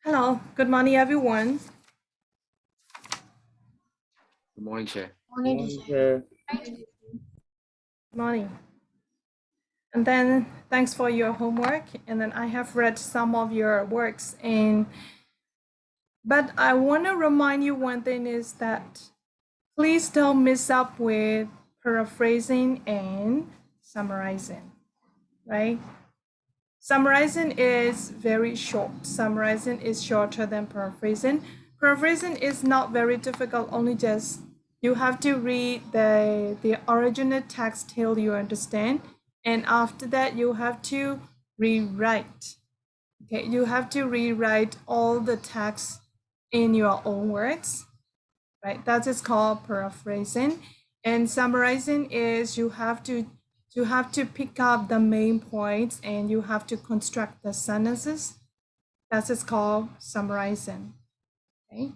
Hello, good morning, everyone. Good morning, Chair. Morning, teacher. Good morning. And then thanks for your homework. And then I have read some of your works. But I want to remind you one thing is that please don't mix up with paraphrasing and summarizing, right? Summarizing is very short. Summarizing is shorter than paraphrasing. Paraphrasing is not very difficult, only just you have to read the original text till you understand. And after that, you have to rewrite. Okay, you have to rewrite all the text in your own words, right? That is called paraphrasing. And summarizing is you have to pick up the main points and you have to construct the sentences. That is called summarizing. Okay.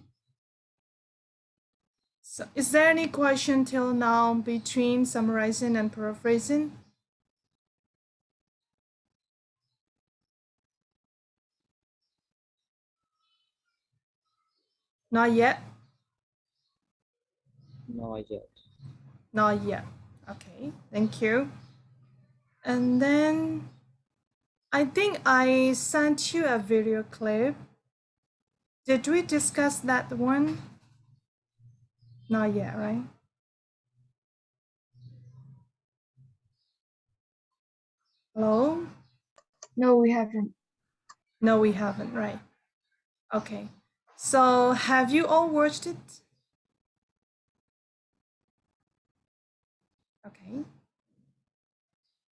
So is there any question till now between summarizing and paraphrasing? Not yet? Not yet. Not yet. Okay, thank you. And then I think I sent you a video clip. Did we discuss that one? Not yet, right? Hello? No, we haven't. No, we haven't, right? Okay. So have you all watched it? Okay.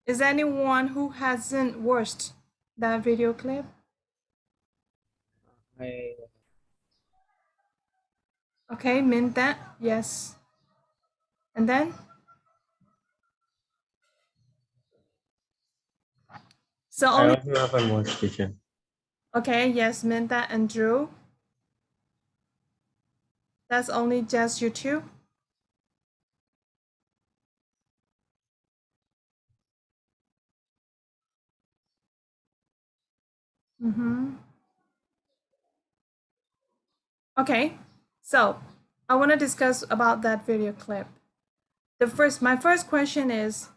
Is anyone who hasn't watched that video clip? Okay, mean that? Yes. And then? So I only, also haven't watched, teacher. okay, yes, Minta and Drew. That's only just you two? Mm-hmm. Okay, so I want to discuss about that video clip. My first question is,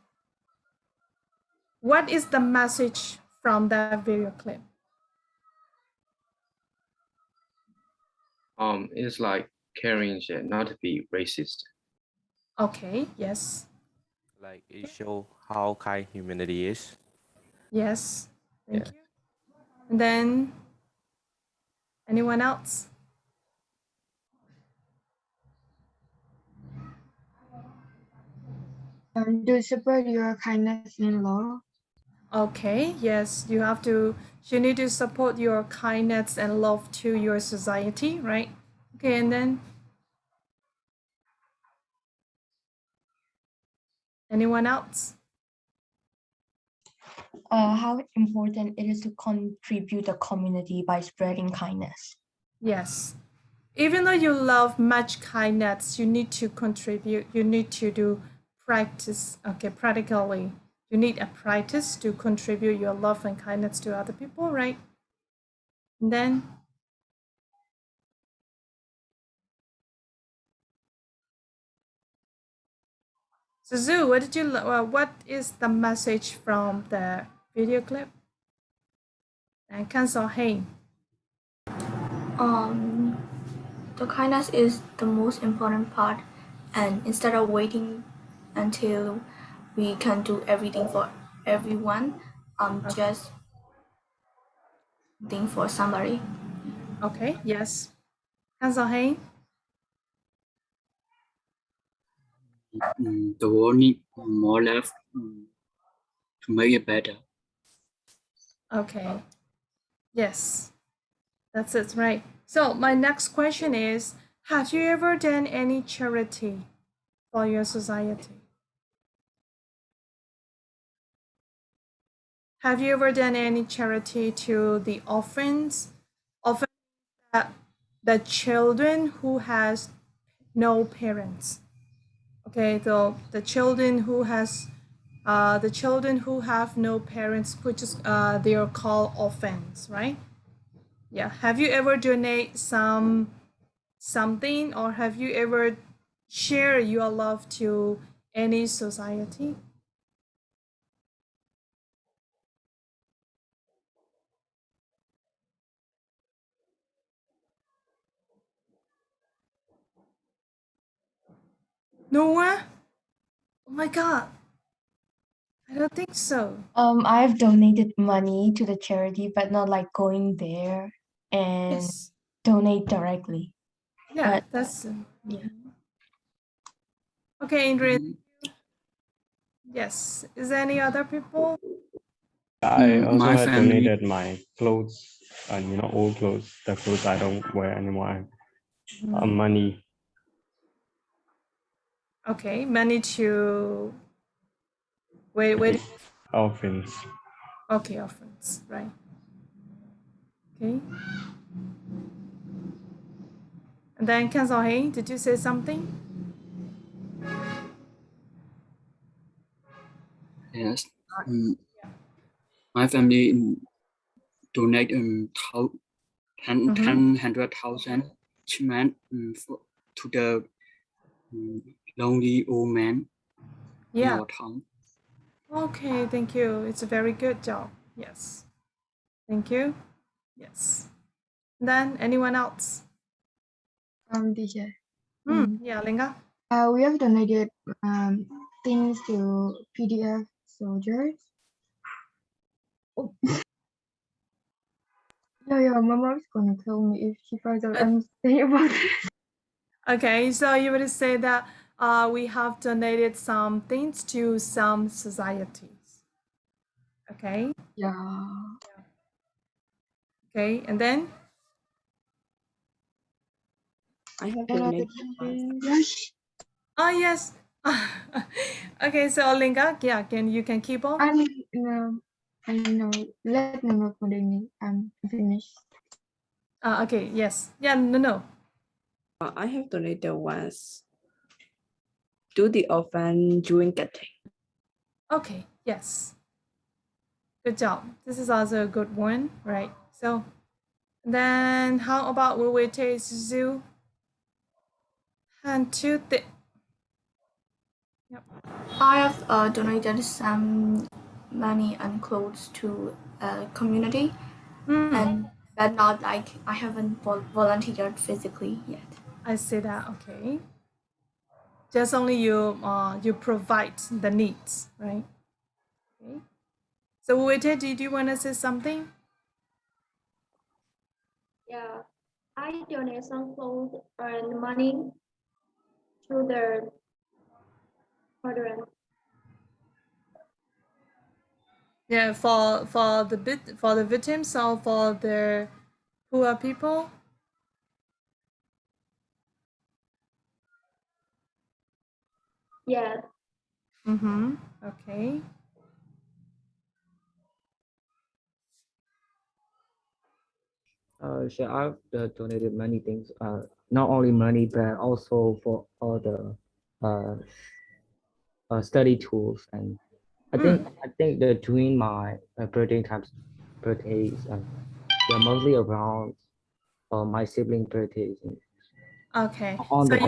what is the message from that video clip? It's like caring Chair, not to be racist. Okay, yes, Like it show how kind humanity is. yes, thank Yeah. you. And then, anyone else? To support your kindness in law. Okay, yes, you need to support your kindness and love to your society, right? Okay, and then anyone else? How important it is to contribute the community by spreading kindness. Yes. Even though you love much kindness, you need to contribute, you need to do practice, okay, practically. You need a practice to contribute your love and kindness to other people, right? And then Suzu, what is the message from the video clip? And cancel hey. The kindness is the most important part, and instead of waiting until we can do everything for everyone, just think for somebody. Okay, yes. Cancel hey. The world needs more love to make it better. Okay. Yes. That's it, right? So my next question is, have you ever done any charity for your society? Have you ever done any charity to the orphans? Orphans, the children who has no parents. Okay, so the children who have no parents, which is they are called orphans, right? Yeah. Have you ever donate something, or have you ever share your love to any society? No one? Oh my god. I don't think so. I've donated money to the charity, but not like going there and Yes. donate directly. Yeah, But that's yeah. okay, Ingrid. Yes. Is there any other people? I also My had family, donated my clothes and old clothes, the clothes I don't wear anymore. Money. Okay, money to wait. Orphans. Okay, orphans, right? Okay. And then Ken Hei, did you say something? yes. My family donate 100,000 each month to the lonely old man in Yeah. our town. Okay, thank you. It's a very good job. Yes. Thank you. Yes. Then anyone else? Teacher. Yeah, Linga. We have donated things to PDF soldiers. Oh. Yeah, my mom's gonna kill me if she finds out I'm saying about it. Okay, so you would say that we have donated some things to some societies. Okay. Yeah. Okay, and then I have Another donated yes. oh yes. Okay, so Linga, yeah, you can keep on. I know. Let me know for me. I'm finished. Okay, yes. Yeah, no. I have donated once to the orphan during getting. Okay, yes. Good job. This is also a good one, right? So then how about we will take Zoo and to the I have donated some money and clothes to a community, but not like I haven't volunteered physically yet. I see that, okay. Just only you provide the needs, right? Okay. So Wete, did you want to say something? Yeah, I donate some clothes and money to the children. Yeah, for the victims or for the poor people? Yes. Mm-hmm. Okay. So I've donated many things, not only money, but also for all the study tools. And I think that during my birthdays, they're mostly around my sibling birthdays. Okay. On So the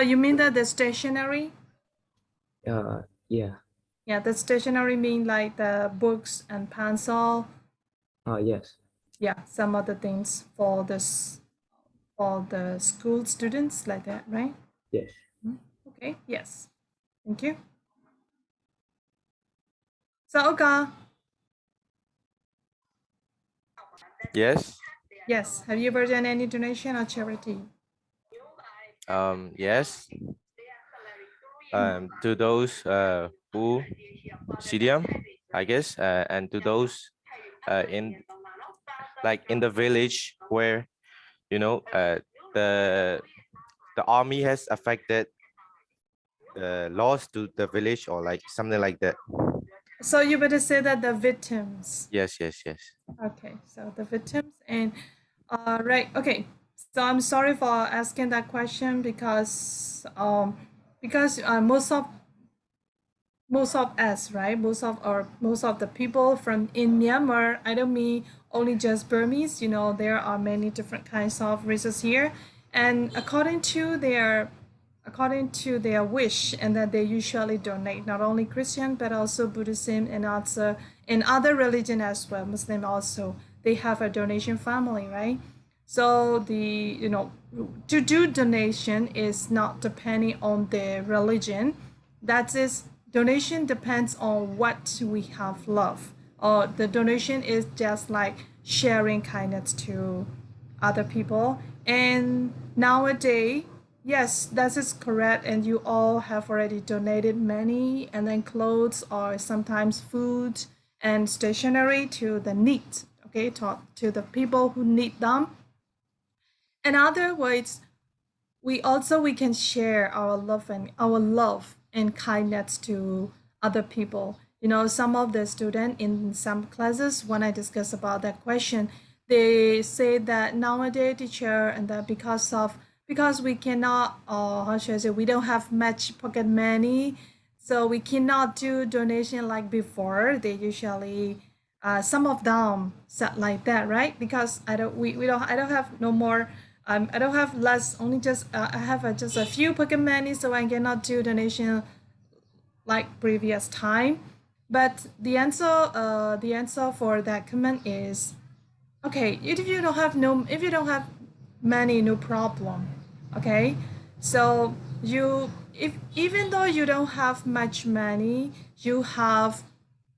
you mean that the stationery? yeah, Yeah, the stationery mean like the books and pencil. yes, Yeah, some other things for the school students like that, right? yes. Okay. Yes. Thank you. So Oka, Yes. yes. Have you ever done any donation or charity? Yes. To those who CDM, I guess, and to those in in the village where the army has affected the loss to the village or like something like that. So you better say that the victims. Yes. Okay, so the victims and right. Okay, so I'm sorry for asking that question because most of us, right? Most of the people from in Myanmar. I don't mean only just Burmese. You know, there are many different kinds of races here, and according to their wish, and that they usually donate not only Christian but also Buddhism and also in other religion as well. Muslim also, they have a donation family, right? So to do donation is not depending on the religion. That is, donation depends on what we have love. Or the donation is just like sharing kindness to other people. And nowadays, yes, that is correct. And you all have already donated money and then clothes or sometimes food and stationery to the need, okay, to the people who need them. In other words, we can share our love and kindness to other people. You know, some of the students in some classes, when I discuss about that question, they say that nowadays teacher, and that because we cannot, how should I say, we don't have much pocket money, so we cannot do donation like before. They usually some of them said like that, right? Because I don't have no more, I don't have less, only just I have just a few pocket money, so I cannot do donation like previous time. But the answer for that comment is, okay, if you don't have money, no problem. Okay, so if even though you don't have much money, you have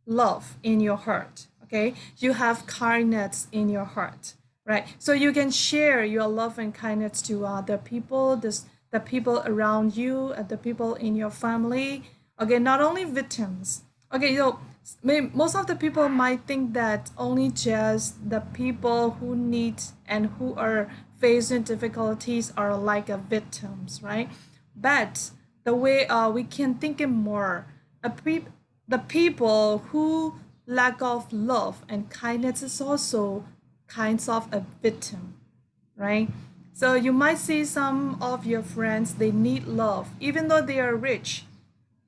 love in your heart. Okay, you have kindness in your heart, right? So you can share your love and kindness to other people, the people around you, and the people in your family. Okay, not only victims. Okay, so most of the people might think that only just the people who need and who are facing difficulties are like a victims, right? But the way we can think it more, the people who lack of love and kindness is also kinds of a victim, right? So you might see some of your friends, they need love even though they are rich.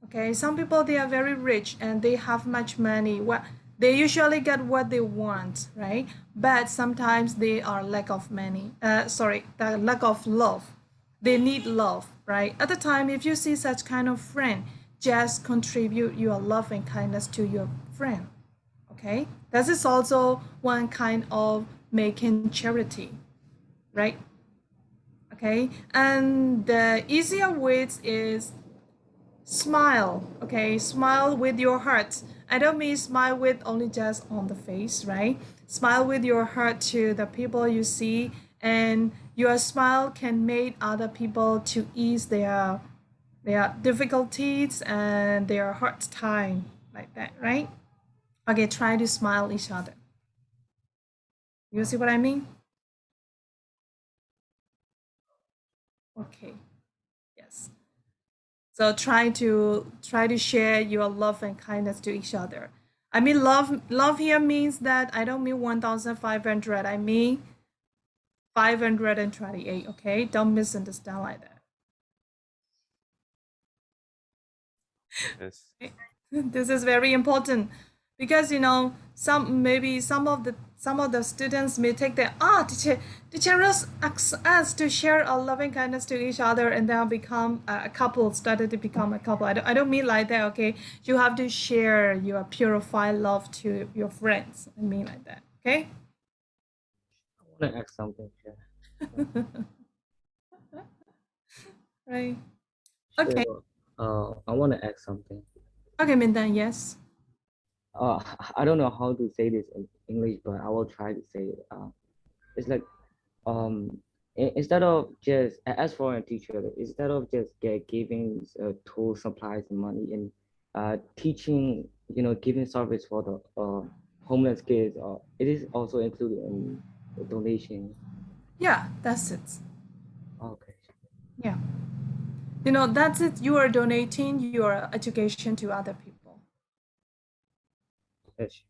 Okay, some people, they are very rich and they have much money. What they usually get what they want, right? But sometimes they are lack of money. The lack of love. They need love, right? At the time, if you see such kind of friend, just contribute your love and kindness to your friend. Okay, that is also one kind of making charity, right? Okay, and the easier ways is smile. Okay, smile with your heart. I don't mean smile with only just on the face, right? Smile with your heart to the people you see, and your smile can make other people to ease their difficulties and their hard time, like that, right? Okay, try to smile each other. You see what I mean? Okay, yes. So try to share your love and kindness to each other. I mean, love here means that I don't mean 1,500. I mean 528. Okay, don't misunderstand like that. Yes. This is very important because some of the students may take the teacher asks us to share our loving kindness to each other, and then become a couple, started to become a couple. I don't mean like that. Okay, you have to share your purified love to your friends. I mean like that. Okay. I want to ask something here. Right. Okay. So, I want to ask something. Okay, Mindan. Yes. I don't know how to say this in English, but I will try to say it. It's like, instead of just, as for a teacher, instead of just giving tools, supplies, and money, and teaching, giving service for the homeless kids, it is also included in the donation. Yeah, that's it. Okay. Yeah. That's it. You are donating your education to other people. Yes.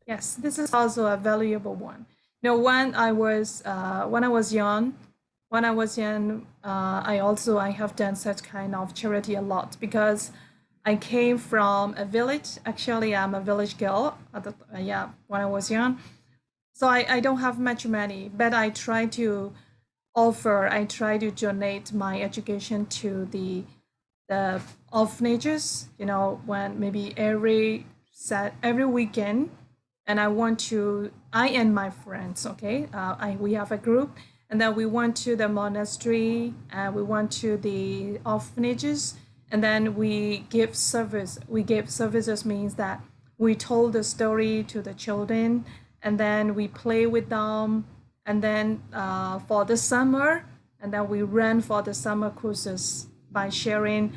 Yes, this is also a valuable one. When I was young, I have done such kind of charity a lot, because I came from a village. Actually, I'm a village girl. When I was young, so I don't have much money, but I try to donate my education to the orphanages. You know, when maybe every weekend, and I and my friends, okay, we have a group, and then we went to the monastery, and we went to the orphanages, and then we give service. We give services means that we told the story to the children, and then we play with them, and then for the summer, and then we run for the summer cruises by sharing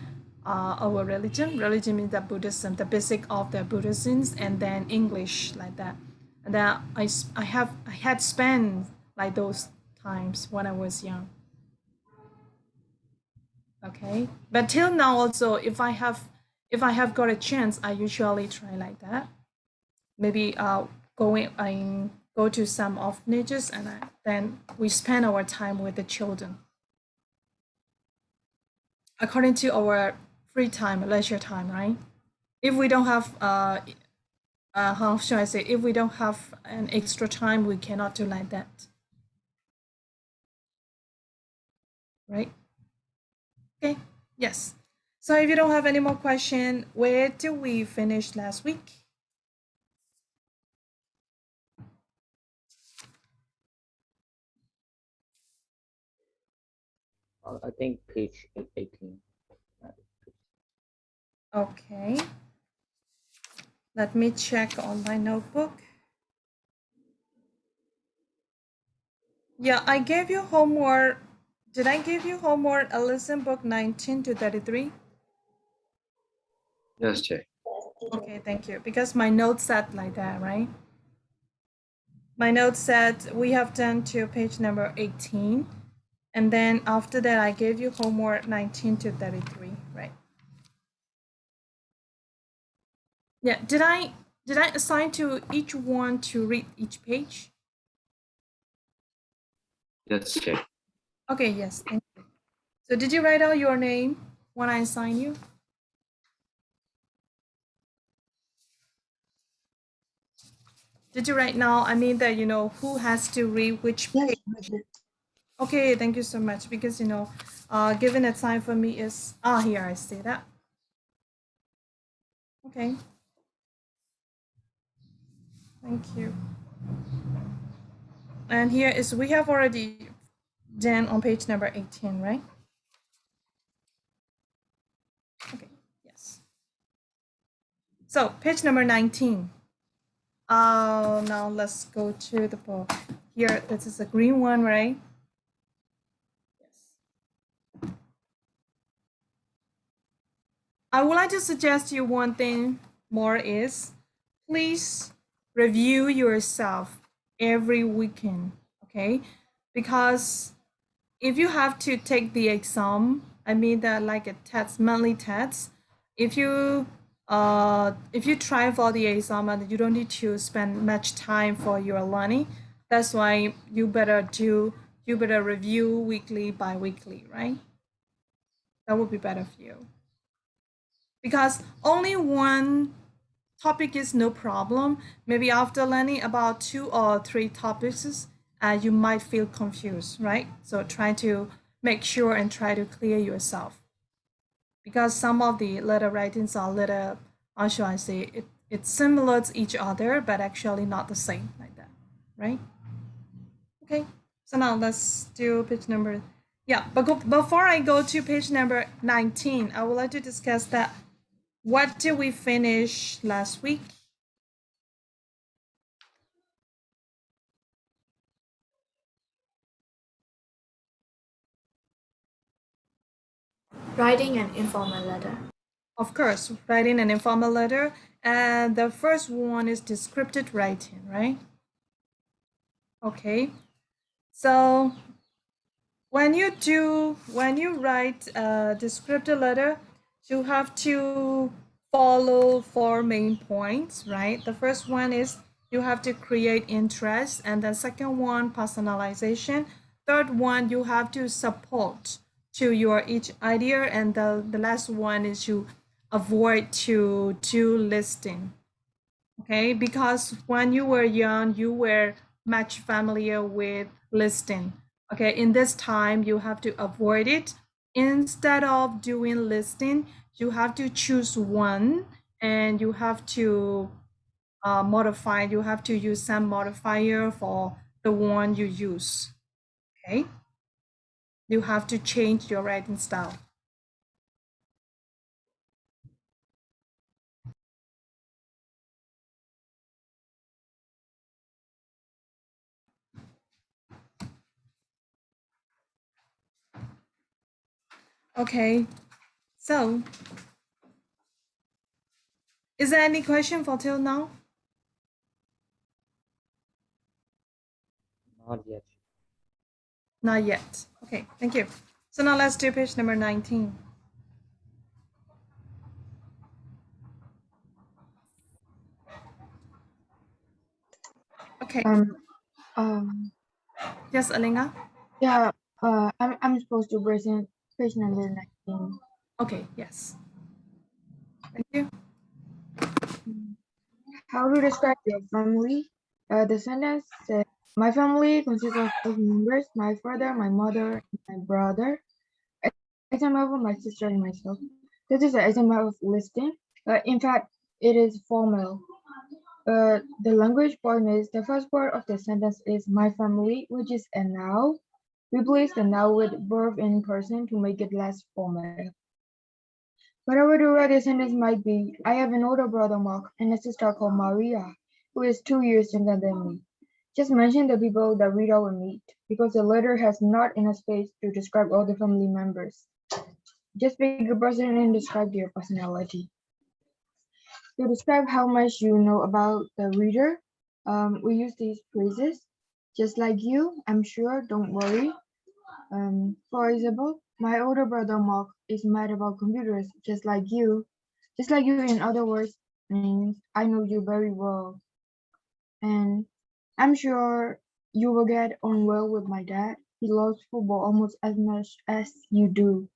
our religion. Religion means that Buddhism, the basic of the Buddhisms, and then English like that. And then I had spent like those times when I was young. Okay, but till now also, if I have got a chance, I usually try like that. Maybe go to some orphanages, and then we spend our time with the children according to our free time, leisure time, right? If we don't have how should I say? If we don't have an extra time, we cannot do like that, right? Okay. Yes. So if you don't have any more question, where did we finish last week? I think page 18. Okay. Let me check on my notebook. Yeah, I gave you homework. Did I give you homework? A lesson book 19 to 33? Yes, Jay. Okay, thank you. Because my notes said like that, right? My notes said we have done to page number 18. And then after that, I gave you homework 19 to 33, right? Yeah, did I assign to each one to read each page? Yes, Jay. Okay, yes, thank you. So did you write out your name when I assign you? Did you write now? I mean that, who has to read which page? Okay, thank you so much. Because, given a time for me is, here, I see that. Okay. Thank you. And here is, we have already done on page number 18, right? Okay, yes. So page number 19. Now let's go to the book. Here, this is a green one, right? Yes. I would like to suggest you one thing more is, please review yourself every weekend, okay? Because if you have to take the exam, I mean that like a test, monthly test, if you try for the exam and you don't need to spend much time for your learning, that's why you better review weekly, bi-weekly, right? That would be better for you. Because only one topic is no problem. Maybe after learning about 2 or 3 topics, you might feel confused, right? So try to make sure and try to clear yourself. Because some of the letter writings are little, how should I say, it's similar to each other, but actually not the same like that, right? Okay, so now let's do page number, but before I go to page number 19, I would like to discuss that. What did we finish last week? Writing an informal letter. Of course, writing an informal letter. And the first one is descriptive writing, right? Okay. So when you write a descriptive letter, you have to follow 4 main points, right? The first one is you have to create interest, and the second one, personalization. Third one, you have to support to your each idea, and the last one is you avoid to do listing. Okay, because when you were young, you were much familiar with listing. Okay, in this time, you have to avoid it. Instead of doing listing, you have to choose one and you have to modify. You have to use some modifier for the one you use. Okay, you have to change your writing style. Okay, so is there any question for till now? Not yet. Not yet. Okay, thank you. So now let's do page number 19. Okay. Yes, Alinga? Yeah, I'm supposed to present page number 19. Okay, yes. Thank you. How to describe your family? The sentence says, my family consists of 5 members, my father, my mother, and my brother. Example, my sister and myself. This is an example of listing. In fact, it is formal. The language point is the first part of the sentence is my family, which is a noun. Replace the noun with verb in person to make it less formal. Whatever the right sentence might be, I have an older brother Mark and a sister called Maria, who is 2 years younger than me. Just mention the people that Rita will meet, because the letter has not enough space to describe all the family members. Just pick a person and describe their personality. To describe how much you know about the reader, we use these phrases. Just like you, I'm sure, don't worry. For example, my older brother Mark is mad about computers, just like you. Just like you, in other words, means I know you very well. And I'm sure you will get on well with my dad. He loves football almost as much as you do.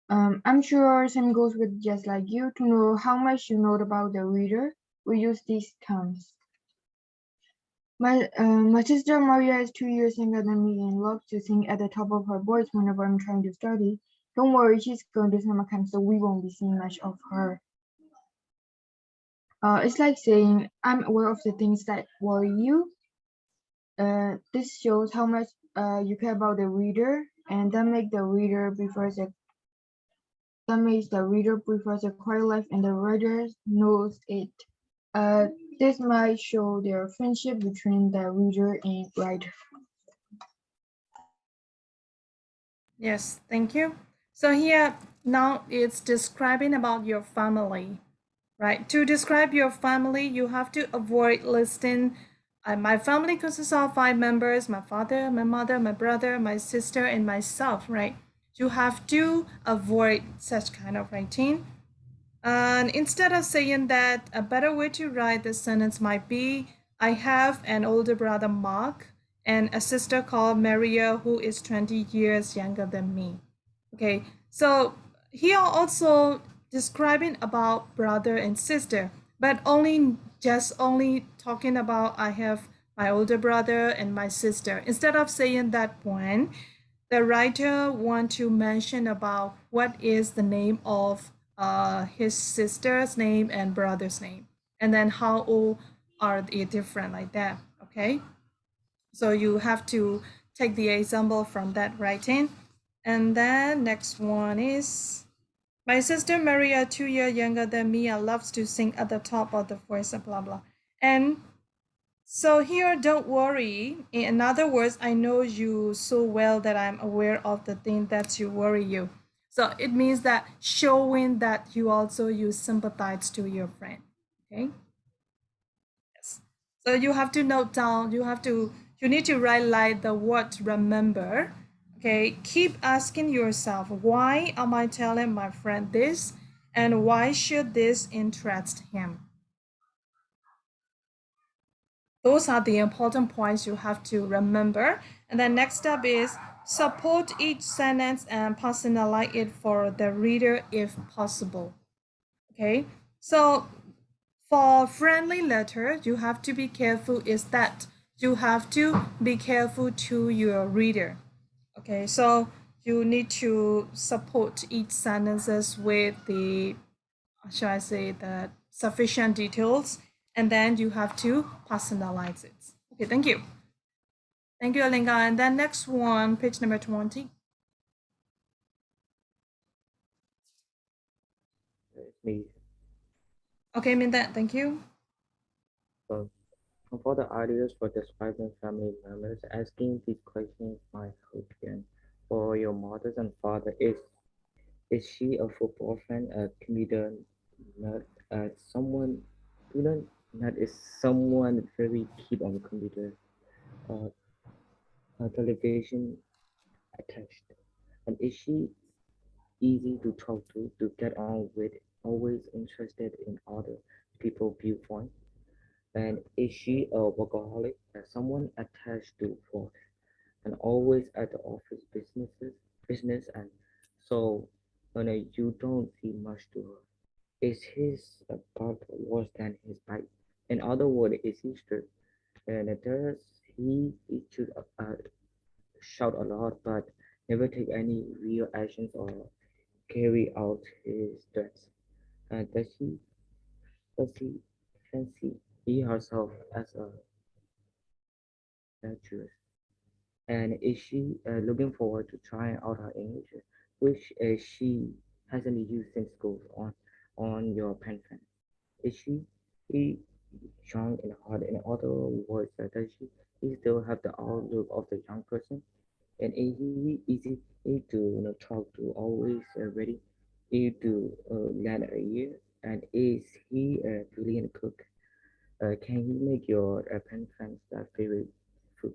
I'm sure same goes with just like you. To know how much you know about the reader, we use these terms. My sister Maria is 2 years younger than me and loves to sing at the top of her voice whenever I'm trying to study. Don't worry, she's going to summer camp, so we won't be seeing much of her. It's like saying, I'm aware of the things that worry you. This shows how much you care about the reader, and that makes the reader prefers a quiet life, and the writer knows it. This might show their friendship between the reader and writer. Yes, thank you. So here now it's describing about your family, right? To describe your family, you have to avoid listing my family consists of 5 members, my father, my mother, my brother, my sister, and myself, right? You have to avoid such kind of writing. And instead of saying that, a better way to write this sentence might be, I have an older brother, Mark, and a sister called Maria, who is 20 years younger than me. Okay, so here also describing about brother and sister, but only talking about I have my older brother and my sister. Instead of saying that one, the writer want to mention about what is the name of his sister's name and brother's name, and then how old are they different like that. Okay, so you have to take the example from that writing. And then next one is, my sister Maria, 2 years younger than me, and loves to sing at the top of the voice, blah blah. And so here, don't worry. In other words, I know you so well that I'm aware of the thing that you worry you. So it means that showing that you sympathize to your friend. Okay. Yes. So you have to note down. You need to write like the word remember. Okay. Keep asking yourself, why am I telling my friend this, and why should this interest him? Those are the important points you have to remember. And then next step is support each sentence and personalize it for the reader if possible. Okay, so for friendly letter, you have to be careful is that you have to be careful to your reader. Okay, so you need to support each sentences with the, shall I say, the sufficient details, and then you have to personalize it. Okay, thank you. Thank you, Alinga. And then next one, page number 20. It's me. Okay, Minda, thank you. So, for the ideas for describing family members, asking these questions might help you. For your mothers and father, is she a football fan, a comedian, nerd, someone, student, nerd is someone very keen on the computer, uh, television attached, and is she easy to talk to get on with, always interested in other people's viewpoint? And is she a workaholic, someone attached to work and always at the office business, and so you don't see much to her? Is his part worse than his bite? In other words, is he strict? And does he should shout a lot but never take any real actions or carry out his threats? And does he fancy he herself as a virtuous? And is she looking forward to trying out her English, which she hasn't used since school on your pen friend? Is she young and hard? In other words, does he still have the outlook of the young person? And is he easy to talk to, always ready to lend a ear? And is he a brilliant cook? Can he make your pen friend's favorite food?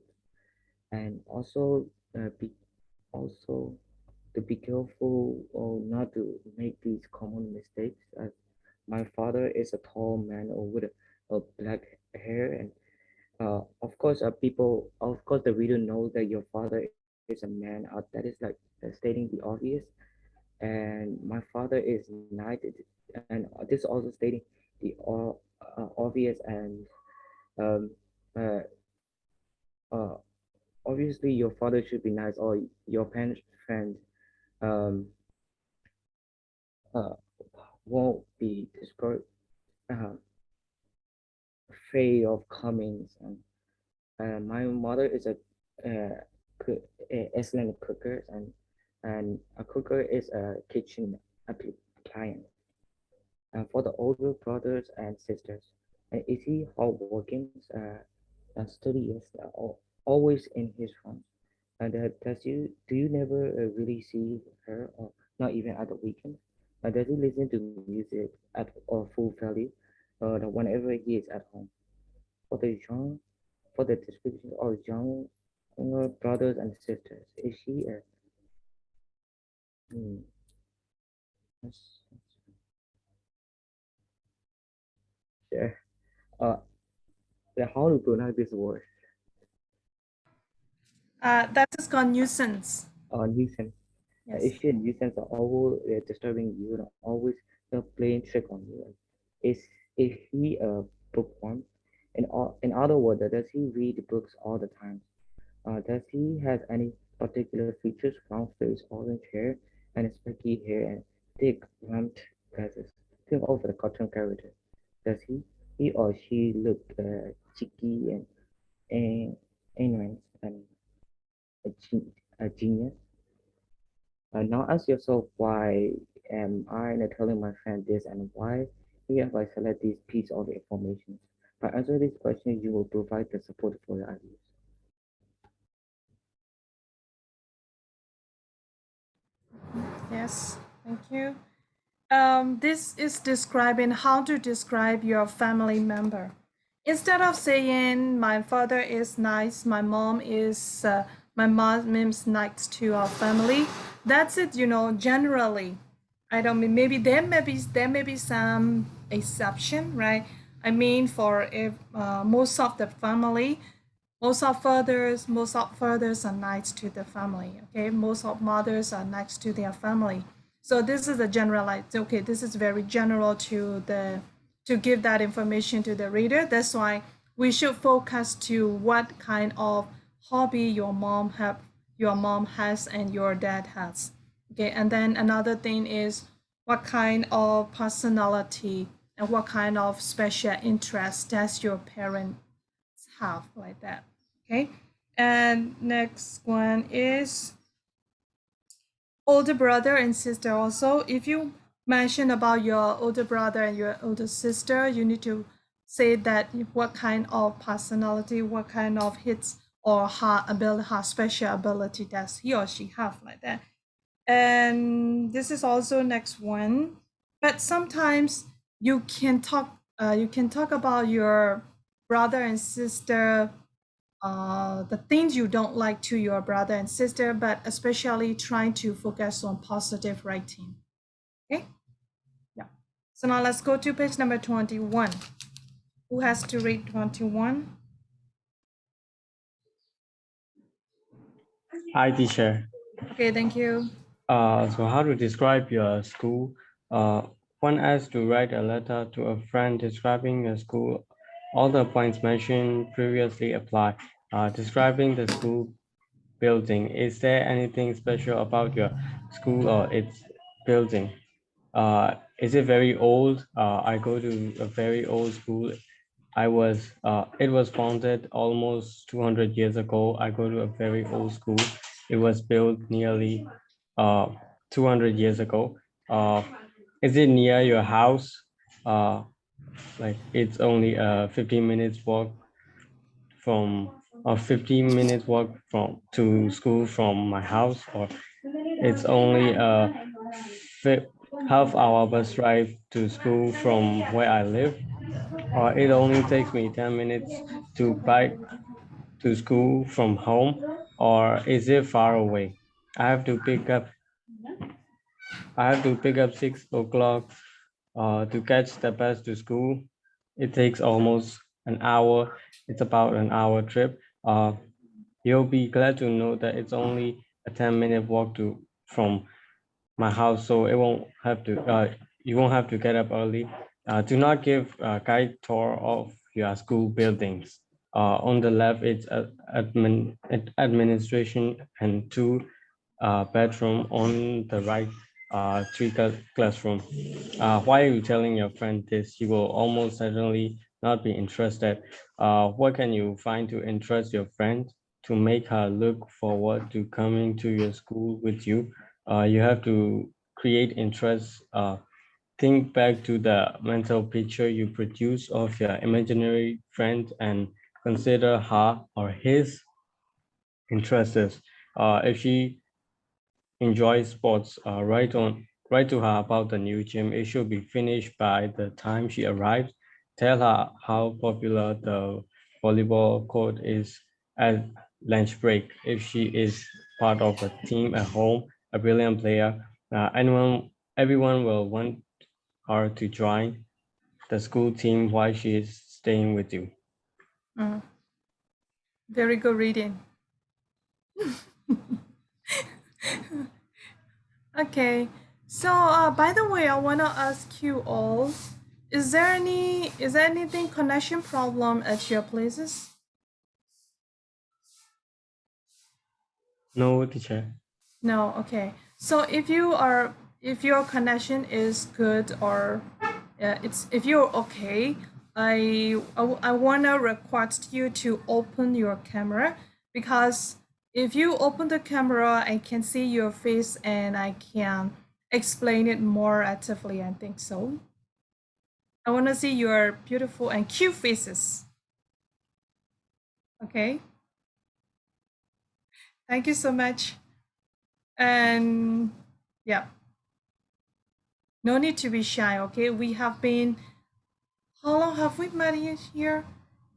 And also be also to be careful or not to make these common mistakes. As my father is a tall man with black hair, and of course, the reader knows that your father is a man. That is like stating the obvious. And my father is knighted, and this is also stating the obvious. And um, uh, uh, obviously, your father should be nice, or your parent friend um, uh, won't be discouraged, uh, afraid of comings. And my mother is a excellent cooker, and a cooker is a kitchen appliance. And for the older brothers and sisters, is he hardworking, studious, always in his room? And do you never really see her, or not even at the weekend? Does he listen to music at full value, whenever he is at home? For the young, for the description of younger brothers and sisters, is she a hmm, yeah, uh, how to pronounce this word? That is called nuisance. Nuisance. Yes. Is she a nuisance, or always disturbing you, and always playing trick on you? Is he a bookworm? In other words, does he read books all the time? Does he have any particular features? Round face, orange hair, and spiky hair, and thick round glasses. Think of the cartoon character. Does he or she look cheeky and ignorant and a genius? Now ask yourself, why am I not telling my friend this, and why have I select this piece of information? By answering this question, you will provide the support for your ideas. Yes, thank you. This is describing how to describe your family member. Instead of saying my father is nice, my mom is nice to our family. That's it, generally. I don't mean, maybe there may be some exception, right? I mean, for if most of the family, most of fathers are nice to the family. Okay, most of mothers are nice to their family. So this is a generalized, okay, this is very general to give that information to the reader. That's why we should focus to what kind of hobby your mom has and your dad has. Okay, and then another thing is what kind of personality and what kind of special interest does your parents have, like that. Okay, and next one is older brother and sister. Also, if you mention about your older brother and your older sister, you need to say that what kind of personality, what kind of his or her ability, her special ability does he or she have, like that. And this is also next one. But sometimes you can talk about your brother and sister, the things you don't like to your brother and sister, but especially trying to focus on positive writing. Okay? Yeah. So now let's go to page number 21. Who has to read 21? Hi, teacher. Okay, thank you. So how to describe your school? One has to write a letter to a friend describing your school. All the points mentioned previously apply. Describing the school building. Is there anything special about your school or its building? Is it very old? I go to a very old school. It was founded almost 200 years ago. I go to a very old school. It was built nearly 200 years ago. Is it near your house? Like it's only a 15 minutes walk from 15 minutes walk from to school from my house, or it's only a half hour bus ride to school from where I live, or it only takes me 10 minutes to bike to school from home, or is it far away? I have to pick up 6 o'clock to catch the bus to school. It takes almost an hour. It's about an hour trip. You'll be glad to know that it's only a 10-minute walk from my house, so you won't have to get up early. Do not give a guide tour of your school buildings. On the left, it's administration and two bedroom. On the right, three classroom. Why are you telling your friend this? He will almost certainly not be interested. What can you find to interest your friend to make her look forward to coming to your school with you? You have to create interest. Think back to the mental picture you produce of your imaginary friend and consider her or his interests. If she enjoys sports, write to her about the new gym. It should be finished by the time she arrives. Tell her how popular the volleyball court is at lunch break. If she is part of a team at home, a brilliant player, everyone will want her to join the school team while she is staying with you. Very good reading. Okay, so by the way, I want to ask you all, is there anything connection problem at your places? No, teacher. No, okay. So if your connection is good, or if you're okay, I want to request you to open your camera, because if you open the camera, I can see your face and I can explain it more actively. I think so. I want to see your beautiful and cute faces. Okay. Thank you so much. And yeah, no need to be shy. Okay, we have been, how long have we met here?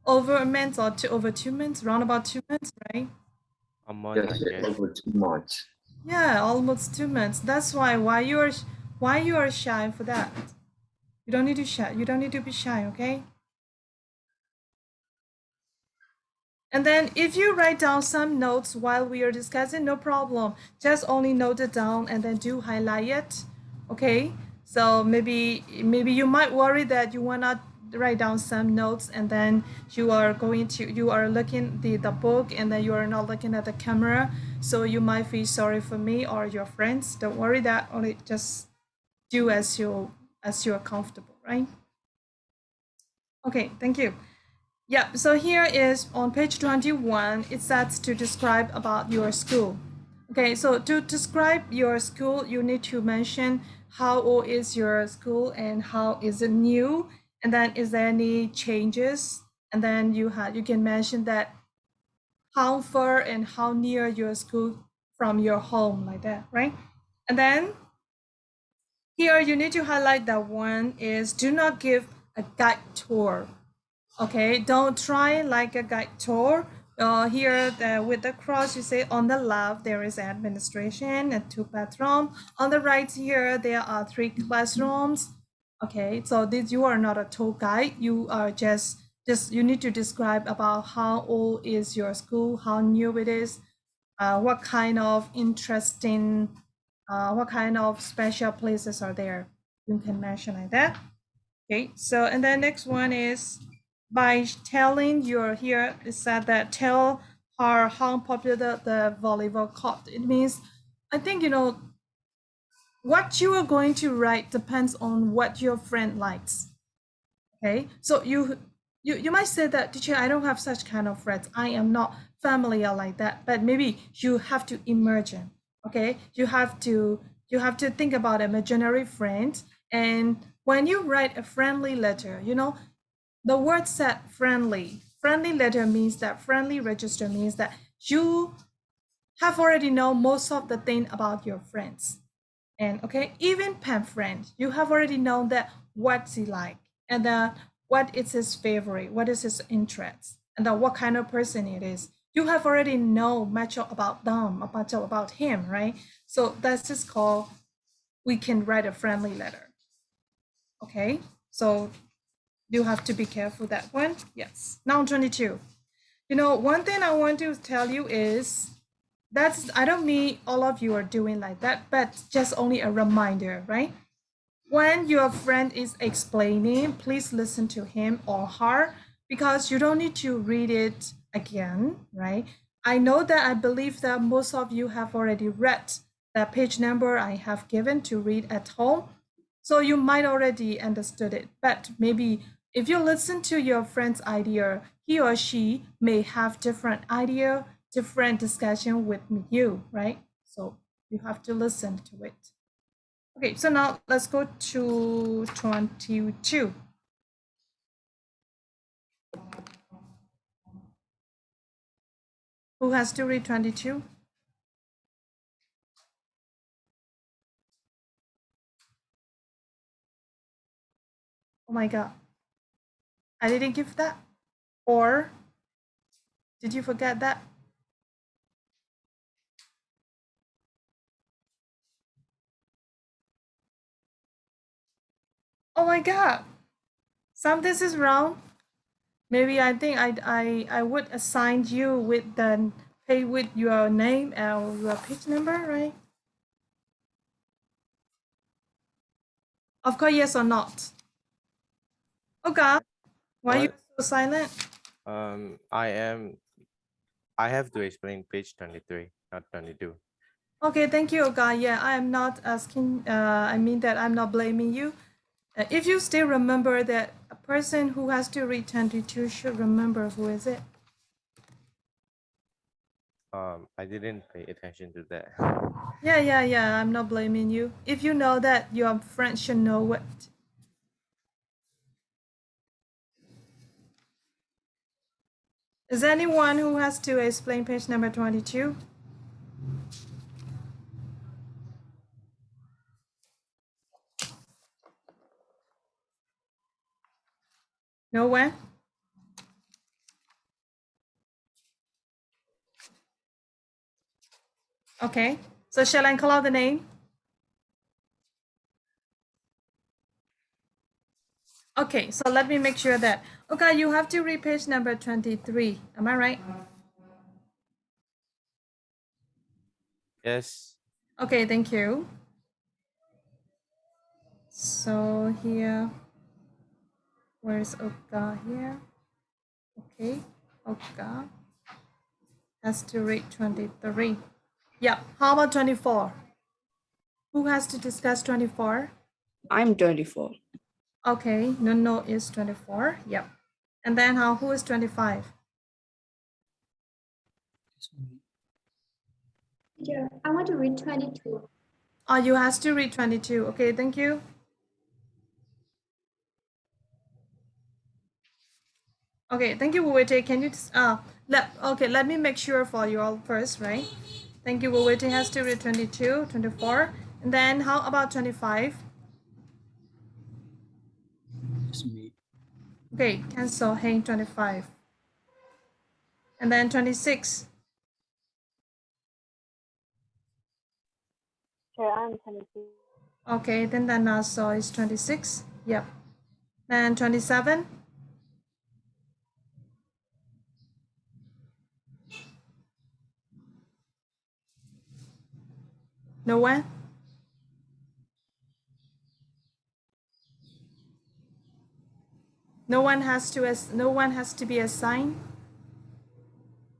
Over a month or over 2 months, around about 2 months, right? A month, Yes, I guess. over 2 months. Yeah, almost 2 months. That's why you are shy for that. You don't need to shy. You don't need to be shy, okay? And then if you write down some notes while we are discussing, no problem. Just only note it down and then do highlight it. Okay, so maybe you might worry that you want to write down some notes and then you are looking the book and then you are not looking at the camera, so you might feel sorry for me or your friends. Don't worry, that only just do as you're comfortable, right? Okay, thank you. Yeah, so here is on page 21, it starts to describe about your school. Okay, so to describe your school, you need to mention how old is your school and how is it new, and then is there any changes, and then you can mention that how far and how near your school from your home, like that, right? And then here you need to highlight that one is do not give a guide tour. Okay, don't try like a guide tour. Here with the cross, you say on the left there is administration and 2 bathrooms. On the right here there are 3 classrooms. Okay, so this you are not a tour guide. You are just you need to describe about how old is your school, how new it is, what kind of interesting, what kind of special places are there. You can mention like that. Okay, so and then next one is by telling here it said that tell her how popular the volleyball court. It means, I think, what you are going to write depends on what your friend likes. Okay, so you might say that, teacher, I don't have such kind of friends. I am not familiar like that. But maybe you have to imagine. Okay, you have to think about imaginary friends. And when you write a friendly letter, the word said friendly. Friendly letter means that friendly register means that you have already know most of the thing about your friends. And okay, even pen friend, you have already known that what's he like, and then what is his favorite, what is his interest, and then what kind of person it is. You have already know much about them, about him, right? So that's just called, we can write a friendly letter. Okay, so you have to be careful that one. Yes. Now 22. One thing I want to tell you is I don't mean all of you are doing like that, but just only a reminder, right? When your friend is explaining, please listen to him or her, because you don't need to read it again, right? I know that I believe that most of you have already read the page number I have given to read at home. So you might already understood it, but maybe if you listen to your friend's idea, he or she may have different idea, different discussion with you, right? So you have to listen to it. Okay, so now let's go to 22. Who has to read 22? Oh my God. I didn't give that? Or did you forget that? Oh my God. Something is wrong. Maybe I think I would assign you with with your name and your page number, right? Of course, yes or not. Okay. Why are you What? so silent? I have to explain page 23, not 22. Okay, thank you, Oga. Yeah, I am not asking, I mean that I'm not blaming you. If you still remember that a person who has to read 22 should remember who is it. I didn't pay attention to that. Yeah, I'm not blaming you. If you know that, your friend should know what. Is there anyone who has to explain page number 22? No one? Okay, so shall I call out the name? Okay, so let me make sure that, okay, you have to read page number 23. Am I right? Yes. Okay, thank you. So here, where's Oka here? Okay, Oka has to read 23. Yeah, how about 24? Who has to discuss 24? I'm 24. Okay, no is 24. Yep. And then who is 25? Teacher, I want to read 22. Oh, you has to read 22. Okay, thank you. Okay, thank you, Wuwete. Can you let me make sure for you all first, right? Thank you, Wuwete has to read 22, 24. And then how about 25? It's me. Okay, cancel Hang 25. And then 26. Sure, I'm 22. Okay, then Naso is 26. Yep. Then 27. No one? No one has to be assigned.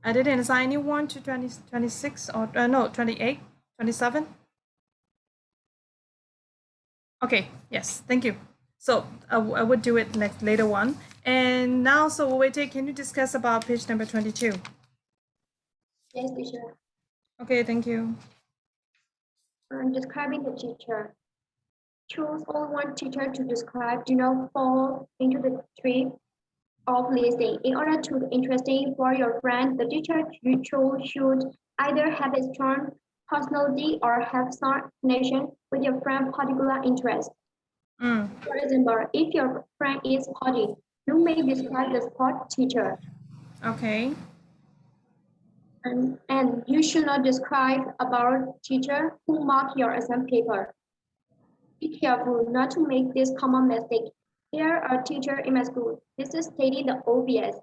I didn't assign anyone to 26 or no, 28, 27. Okay, yes, thank you. So I would do it later on. And now, so Wuwete, can you discuss about page number 22? Yes, teacher. Okay, thank you. I'm describing the teacher. Choose only one teacher to describe. Do not fall into the trap of listening. In order to be interesting for your friend, the teacher you choose should either have a strong personality or have some connection with your friend's particular interest. For example, if your friend is sporty, you may describe the sport teacher. Okay. And you should not describe about teacher who mark your exam paper. Be careful not to make this common mistake. There are teachers in my school. This is stating the obvious.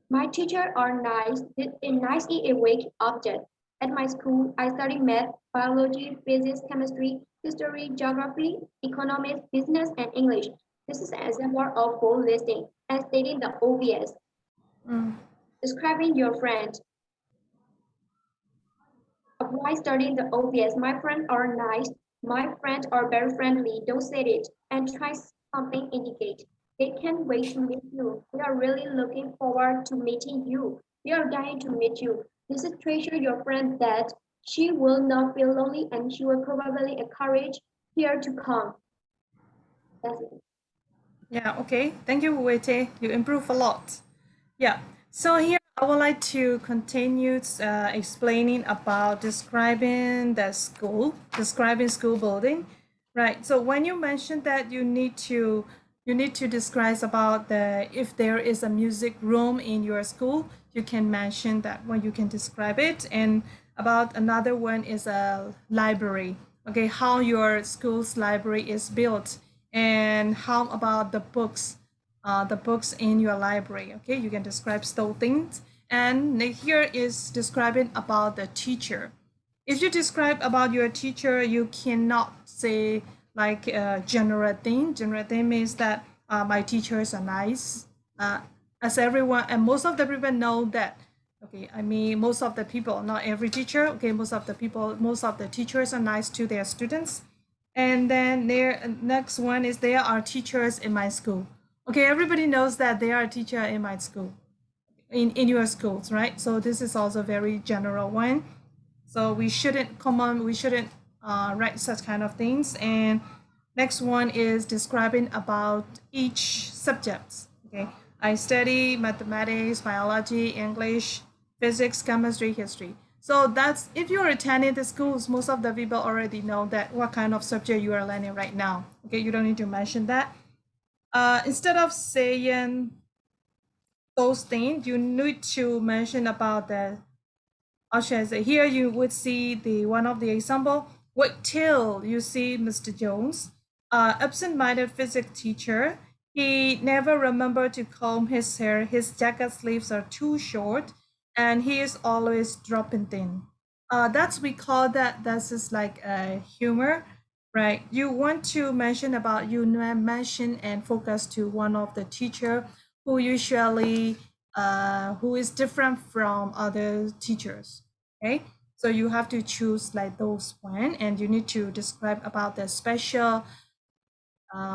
My teachers are nice. Nice is a weak object. At my school, I study math, biology, physics, chemistry, history, geography, economics, business, and English. This is an example of bold listing and stating the obvious. Describing your friend. Avoid studying the obvious. My friends are nice. My friends are very friendly. Don't say it. And try something indicate. They can't wait to meet you. They are really looking forward to meeting you. They are dying to meet you. This is treasure your friend that she will not feel lonely and she will probably encourage her to come. That's it. Yeah, okay. Thank you, Wuwete. You improve a lot. Yeah. So here I would like to continue explaining about describing school building, right? So when you mentioned that you need to describe about if there is a music room in your school, you can mention that when you can describe it. And about another one is a library. Okay, how your school's library is built, and how about the books in your library. Okay, you can describe those things. And here is describing about the teacher. If you describe about your teacher, you cannot say like general thing. General thing means that my teachers are nice. As everyone and most of the people know that. Okay, I mean most of the people, not every teacher. Okay, most of the teachers are nice to their students. And then their next one is there are teachers in my school. Okay, everybody knows that there are teachers in my school, in your schools, right? So this is also very general one. So we shouldn't write such kind of things. And next one is describing about each subject. Okay, I study mathematics, biology, English, physics, chemistry, history. So that's if you're attending the schools, most of the people already know that what kind of subject you are learning right now. Okay, you don't need to mention that. Instead of saying those things, you need to mention about the. How should I say? Here you would see the one of the example. Wait till you see Mr. Jones, absent-minded physics teacher. He never remembered to comb his hair. His jacket sleeves are too short, and he is always dropping thin. That's we call that. That's just like a humor. right? You want to mention about, you mention and focus to one of the teacher who usually who is different from other teachers, okay? So you have to choose like those one, and you need to describe about the special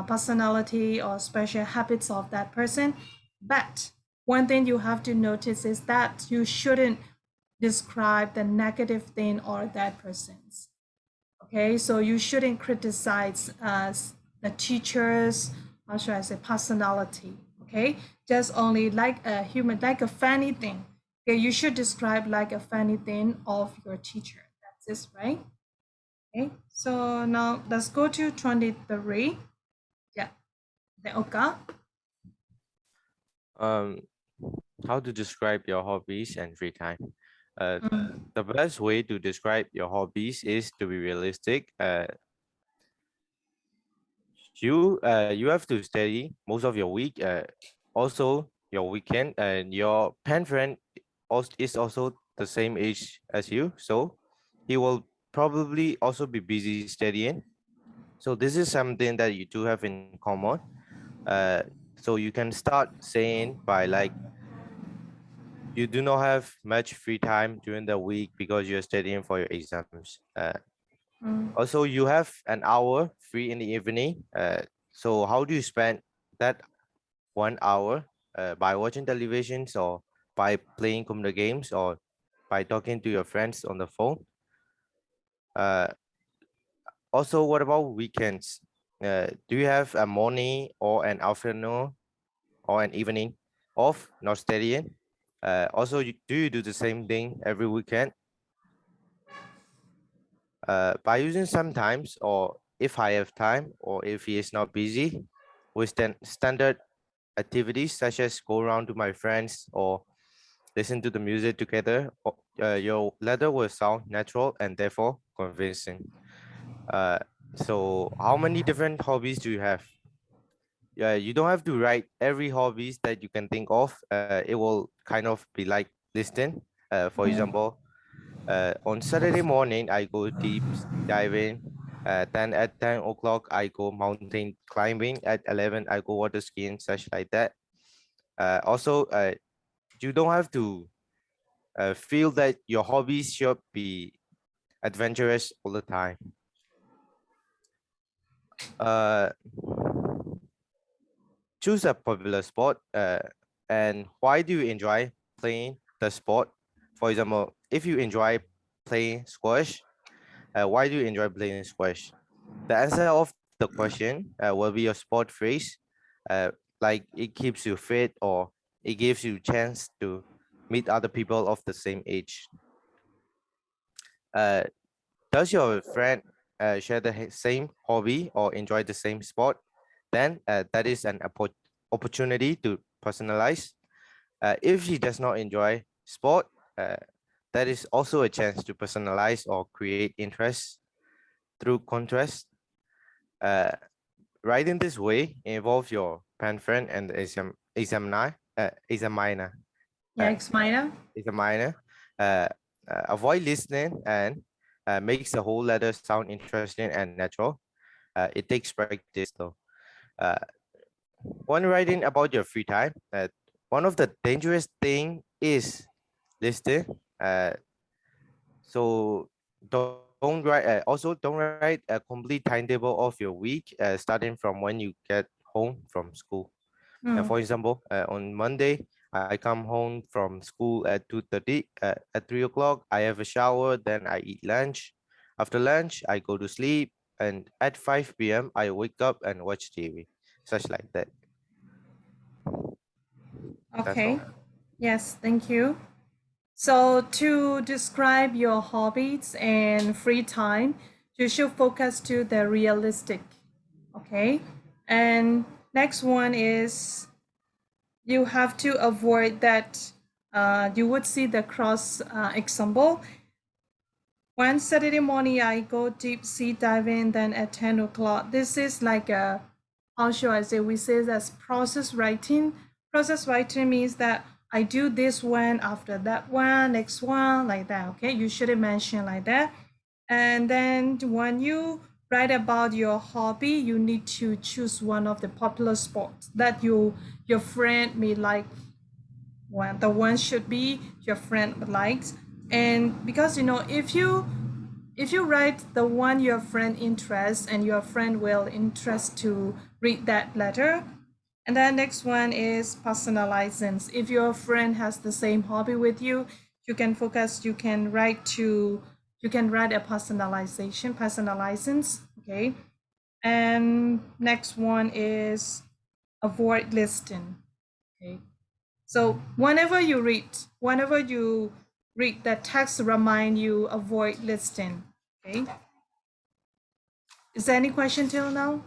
personality or special habits of that person. But one thing you have to notice is that you shouldn't describe the negative thing or that person's. Okay, so you shouldn't criticize the teachers, how should I say, personality. Okay, just only like a human, like a funny thing. Okay, you should describe like a funny thing of your teacher. That's it, right? Okay, so now let's go to 23. Yeah, the Oka. How to describe your hobbies and free time? The best way to describe your hobbies is to be realistic. You have to study most of your week, also your weekend, and your pen friend is also the same age as you, so he will probably also be busy studying. So this is something that you two have in common. Uh, so you can start saying by like, you do not have much free time during the week because you're studying for your exams. Also, you have an hour free in the evening. So how do you spend that 1 hour? By watching televisions, or by playing computer games, or by talking to your friends on the phone? Uh, Also, what about weekends? Do you have a morning or an afternoon or an evening off, not studying? Also, do you do the same thing every weekend? By using sometimes, or if I have time, or if he is not busy, with standard activities such as go around to my friends or listen to the music together, your letter will sound natural and therefore convincing. So how many different hobbies do you have? Yeah, you don't have to write every hobbies that you can think of. It will kind of be like listing. For example, on Saturday morning, I go deep diving. Then at 10 o'clock, I go mountain climbing. At 11, I go water skiing, such like that. Also, you don't have to feel that your hobbies should be adventurous all the time. Uh, Choose a popular sport. And why do you enjoy playing the sport? For example, if you enjoy playing squash, why do you enjoy playing squash? The answer of the question will be a sport phrase, uh, like it keeps you fit, or it gives you chance to meet other people of the same age. Uh, does your friend share the same hobby or enjoy the same sport? Then that is an opportunity to personalize. If she does not enjoy sport, that is also a chance to personalize or create interest through contrast. Uh, Writing this way involves your pen friend and the examiner. Yeah, examiner. Examiner. Avoid listening and makes the whole letter sound interesting and natural. It takes practice though. Uh, when writing about your free time, one of the dangerous thing is listing. So don't write. Also, don't write a complete timetable of your week, starting from when you get home from school. For example, on Monday, I come home from school at 2:30. At 3 o'clock, I have a shower. Then I eat lunch. After lunch, I go to sleep. And at 5 p.m., I wake up and watch TV, such like that. Okay. Yes, thank you. So to describe your hobbies and free time, you should focus to the realistic. Okay. And next one is you have to avoid that you would see the cross example. One Saturday morning, I go deep sea diving, then at 10 o'clock. This is like a, how should I say, we say that's process writing. Process writing means that I do this one, after that one, next one, like that, okay? You shouldn't mention like that. And then when you write about your hobby, you need to choose one of the popular sports that your friend may like. One, the one should be your friend likes. And because if you write the one your friend interests, and your friend will interest to read that letter. And then next one is personalizing. If your friend has the same hobby with you, you can focus, you can write a personalizing, okay? And next one is avoid listing, okay? So whenever you read the text, remind you, avoid listing, okay? Is there any question till now?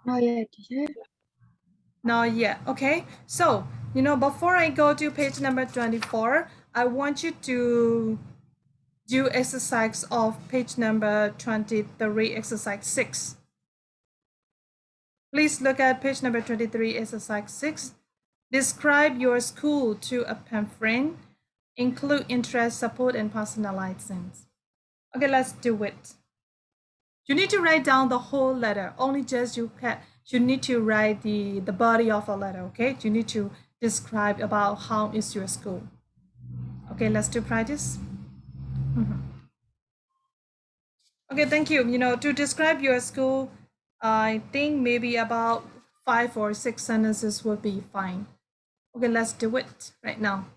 Not yet, teacher. Not yet, okay? So, before I go to page number 24, I want you to do exercise of page number 23, exercise 6. Please look at page number 23, exercise 6. Describe your school to a pen friend. Include interest, support, and personalizing. Okay, let's do it. You need to write down the whole letter. Only just you need to write the body of a letter, okay? You need to describe about how is your school. Okay, let's do practice. Okay, thank you. To describe your school, I think maybe about 5 or 6 sentences would be fine. Okay, let's do it right now.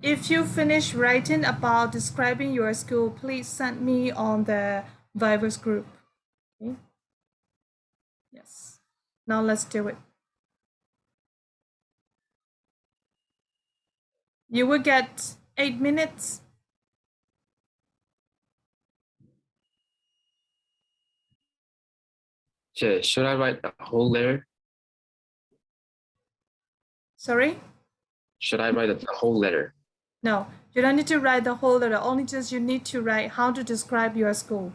If you finish writing about describing your school, please send me on the Vivers group. Okay? Yes. Now let's do it. You will get 8 minutes. Should I write the whole letter? Sorry? Should I write the whole letter? No, you don't need to write the whole letter. Only just you need to write how to describe your school.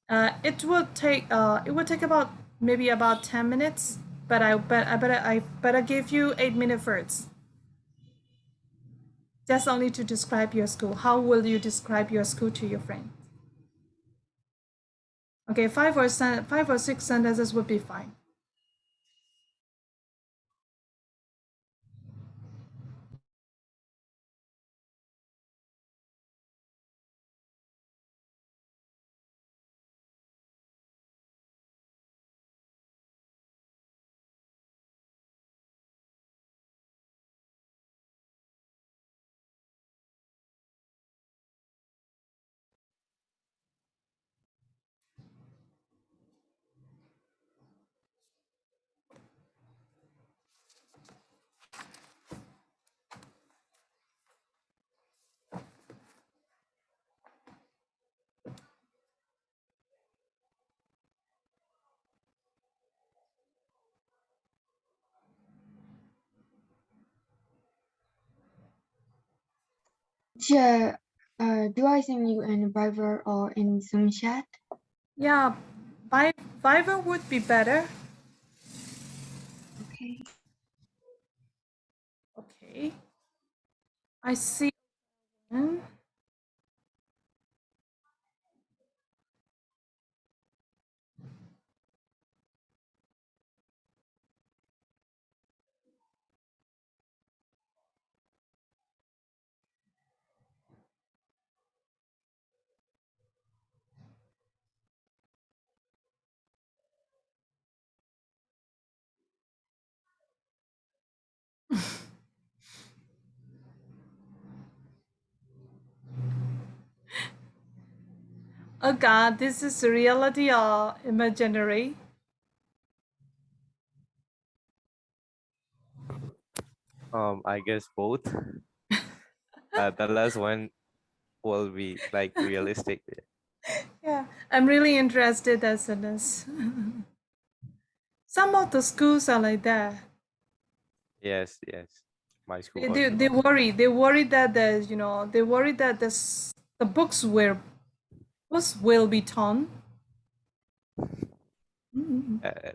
It will take about maybe about 10 minutes, but I better give you 8 minutes first. Just only to describe your school. How will you describe your school to your friend? Okay, 5 or 6 sentences would be fine. Teacher, do I send you in Viber or in Zoom chat? Yeah, Viber would be better. Okay. Okay. I see. Oh God, this is reality or imaginary? I guess both. The last one will be like realistic. Yeah, I'm really interested in this. Some of the schools are like that. Yes, yes. my school. They worry that the books will be torn.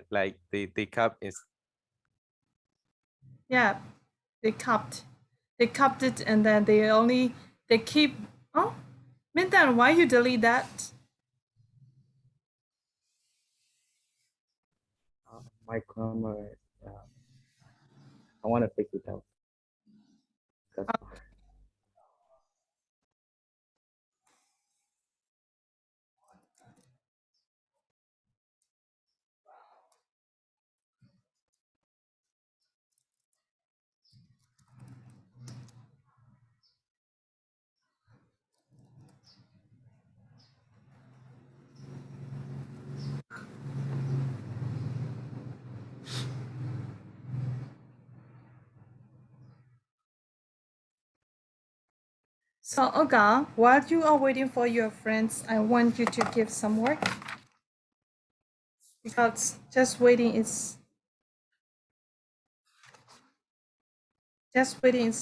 Like the cup is. Yeah, they cupped it, and then they keep. Oh, Mintan, why you delete that? My grammar, I want to fix it out. That's So, Olga, while you are waiting for your friends, I want you to give some work, because just waiting is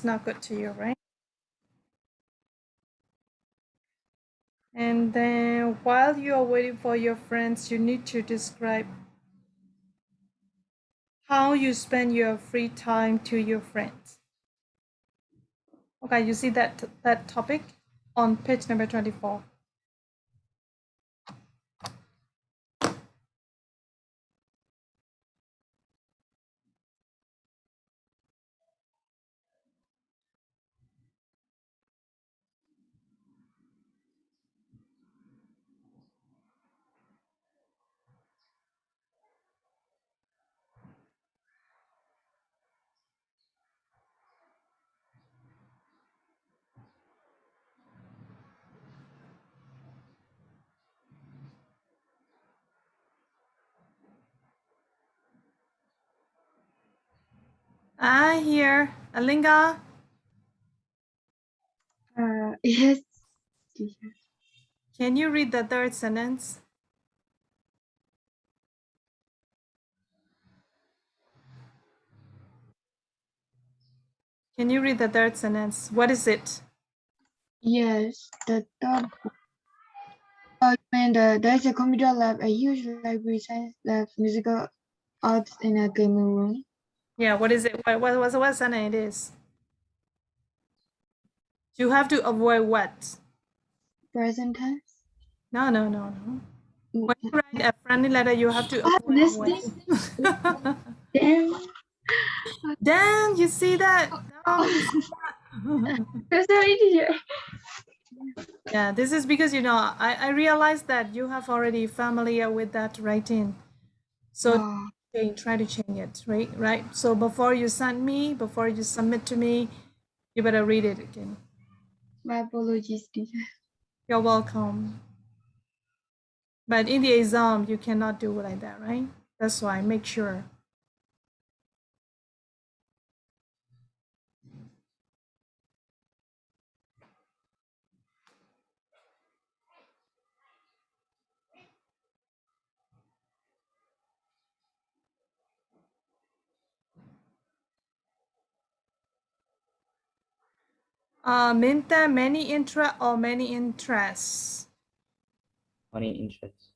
not good to you, right? And then while you are waiting for your friends, you need to describe how you spend your free time to your friends. Okay, you see that topic on page number 24. Here, Alinga. Yes, teacher. Can you read the third sentence? Can you read the third sentence? What is it? Yes, the third. And there's a computer lab, a huge library, science lab, musical arts, and a gaming room. Yeah, what is it? What sentence it is? You have to avoid what? Present tense. No. When you write a friendly letter, you have to avoid what? Dan, you see that? No, you see that? Sorry, teacher. Yeah, this is because, I realized that you have already familiar with that writing. So try to change it, right? So before you submit to me, you better read it again. My apologies, teacher. You're welcome. But in the exam, you cannot do like that, right? That's why make sure. Minta, many intra or many interests? money interest.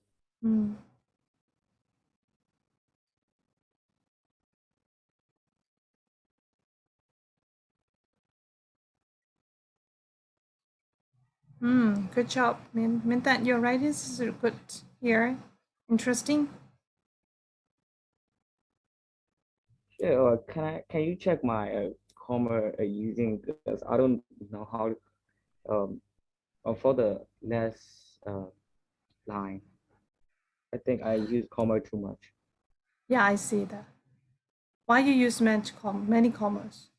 Good job, Minta. Your writing is good here. Interesting. Yeah, can you check my comma using, because I don't know how for the last line. I think I use comma too much. Yeah, I see that. Why you use many commas?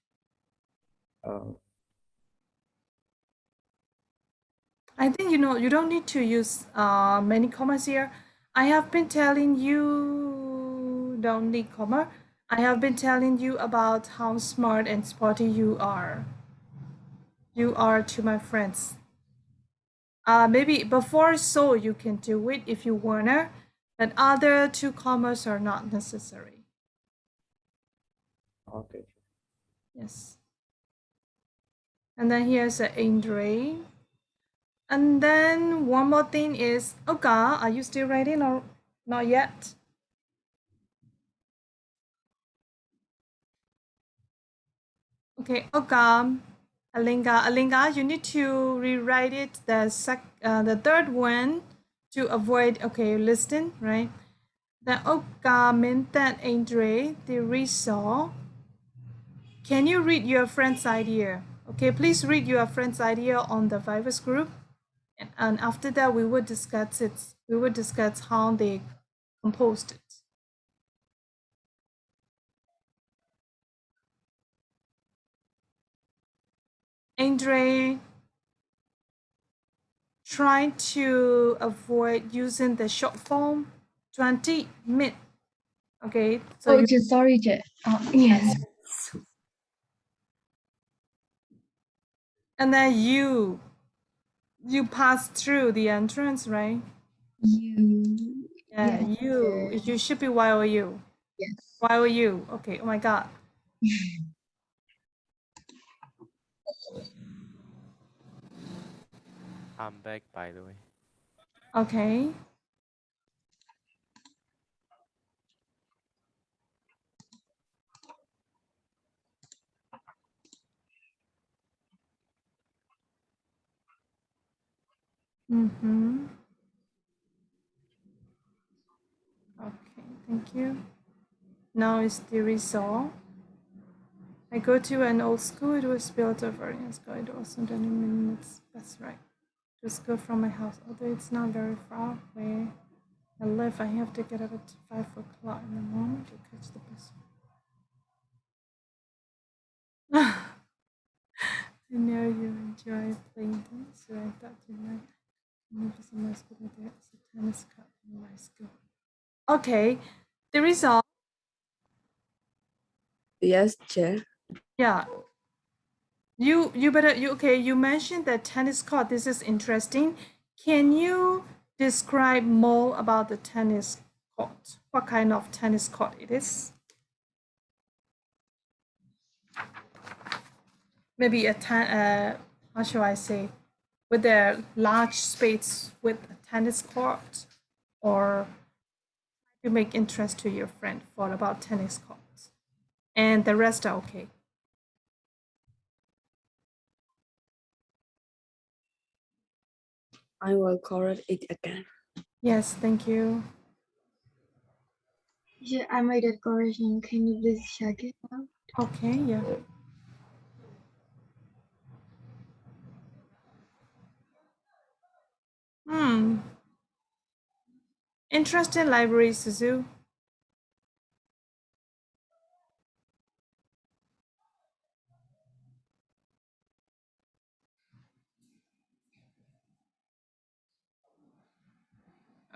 I think you don't need to use many commas here. I have been telling you don't need comma. I have been telling you about how smart and sporty you are. You are to my friends. Maybe before so you can do it if you wanna, but other two commas are not necessary. Okay. Yes. And then here's Andre. And then one more thing is, Oka, are you still writing or not yet? Okay, Oka, Alinga, you need to rewrite it, the third one, to avoid, okay, listen, right? The Oka meant that Andre, the result. Can you read your friend's idea? Okay, please read your friend's idea on the virus group. And after that, we will discuss it. We will discuss how they composed it. Andre, try to avoid using the short form 20 minutes. Okay, so Oh, just sorry, Jeff. Yes. and then you pass through the entrance, right? You. Yeah, you. It should be Y or U. Yes. Y or U. Okay. Oh my God. I'm back, by the way. Okay. Mm-hmm. Okay, thank you. Now is the result. I go to an old school. It was built over in school. It wasn't any minutes. That's right. Just go from my house, although it's not very far away. I live. I have to get up at 5 o'clock in the morning to catch the bus. I know you enjoy playing tennis, so I thought you might move to some school that there's a tennis court in my school. Okay, the result. Yes, Chair. Yeah. You okay, you mentioned that tennis court. This is interesting. Can you describe more about the tennis court? What kind of tennis court it is? Maybe how shall I say, with a large space with a tennis court, or you make interest to your friend for about tennis courts, and the rest are okay. I will correct it again. Yes, thank you. Yeah, I made a correction. Can you please check it out? Okay, yeah. Interesting library, Suzu.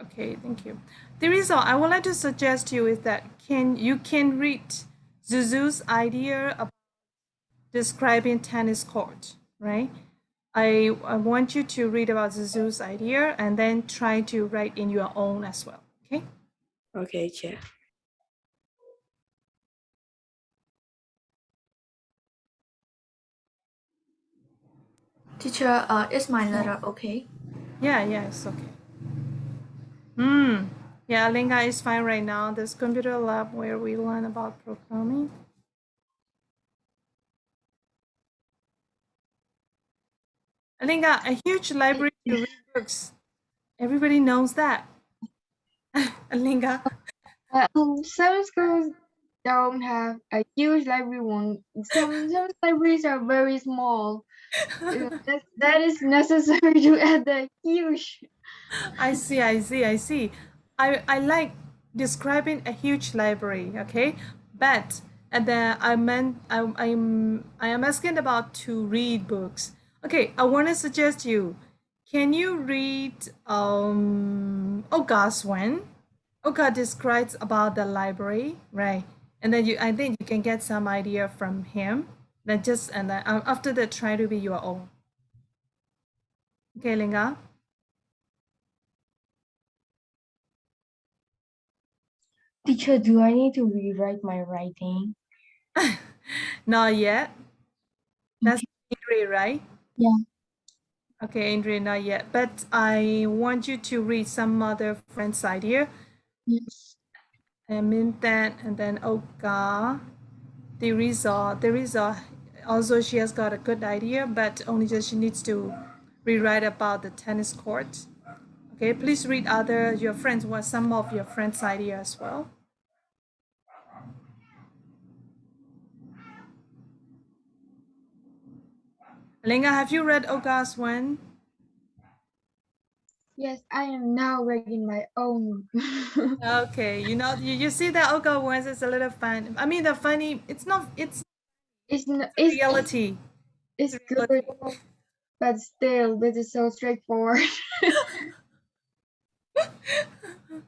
Okay, thank you. The reason I would like to suggest you is that you can read Zuzu's idea of describing tennis court, right? I want you to read about Zuzu's idea and then try to write in your own as well, okay? Okay, Chair. Teacher, is my letter okay? Yeah, it's okay. Yeah, Linga is fine right now. This computer lab where we learn about programming. Linga, a huge library to read books. Everybody knows that. Linga. Some schools don't have a huge library one. Some libraries are very small. That is necessary to add the huge. I see. I like describing a huge library, okay? But and then I am asking about to read books. Okay, I want to suggest you. Can you read Oka's one? Oka describes about the library, right? And then I think you can get some idea from him. Then after that, try to be your own. Okay, Linga. Teacher, do I need to rewrite my writing? Not yet. That's Andre, right? Yeah. Okay, Andre, not yet. But I want you to read some other friends' idea. Yes. And Mintan, and then Oka. Teresa, also she has got a good idea, but only just she needs to rewrite about the tennis court. Okay, please read your friends, what some of your friends' idea as well. Lenga, have you read Oka's one? Yes, I am now reading my own. Okay, you see that Oka ones is a little fun. I mean, the funny. It's not. It's reality. It's reality. good, but still, this is so straightforward.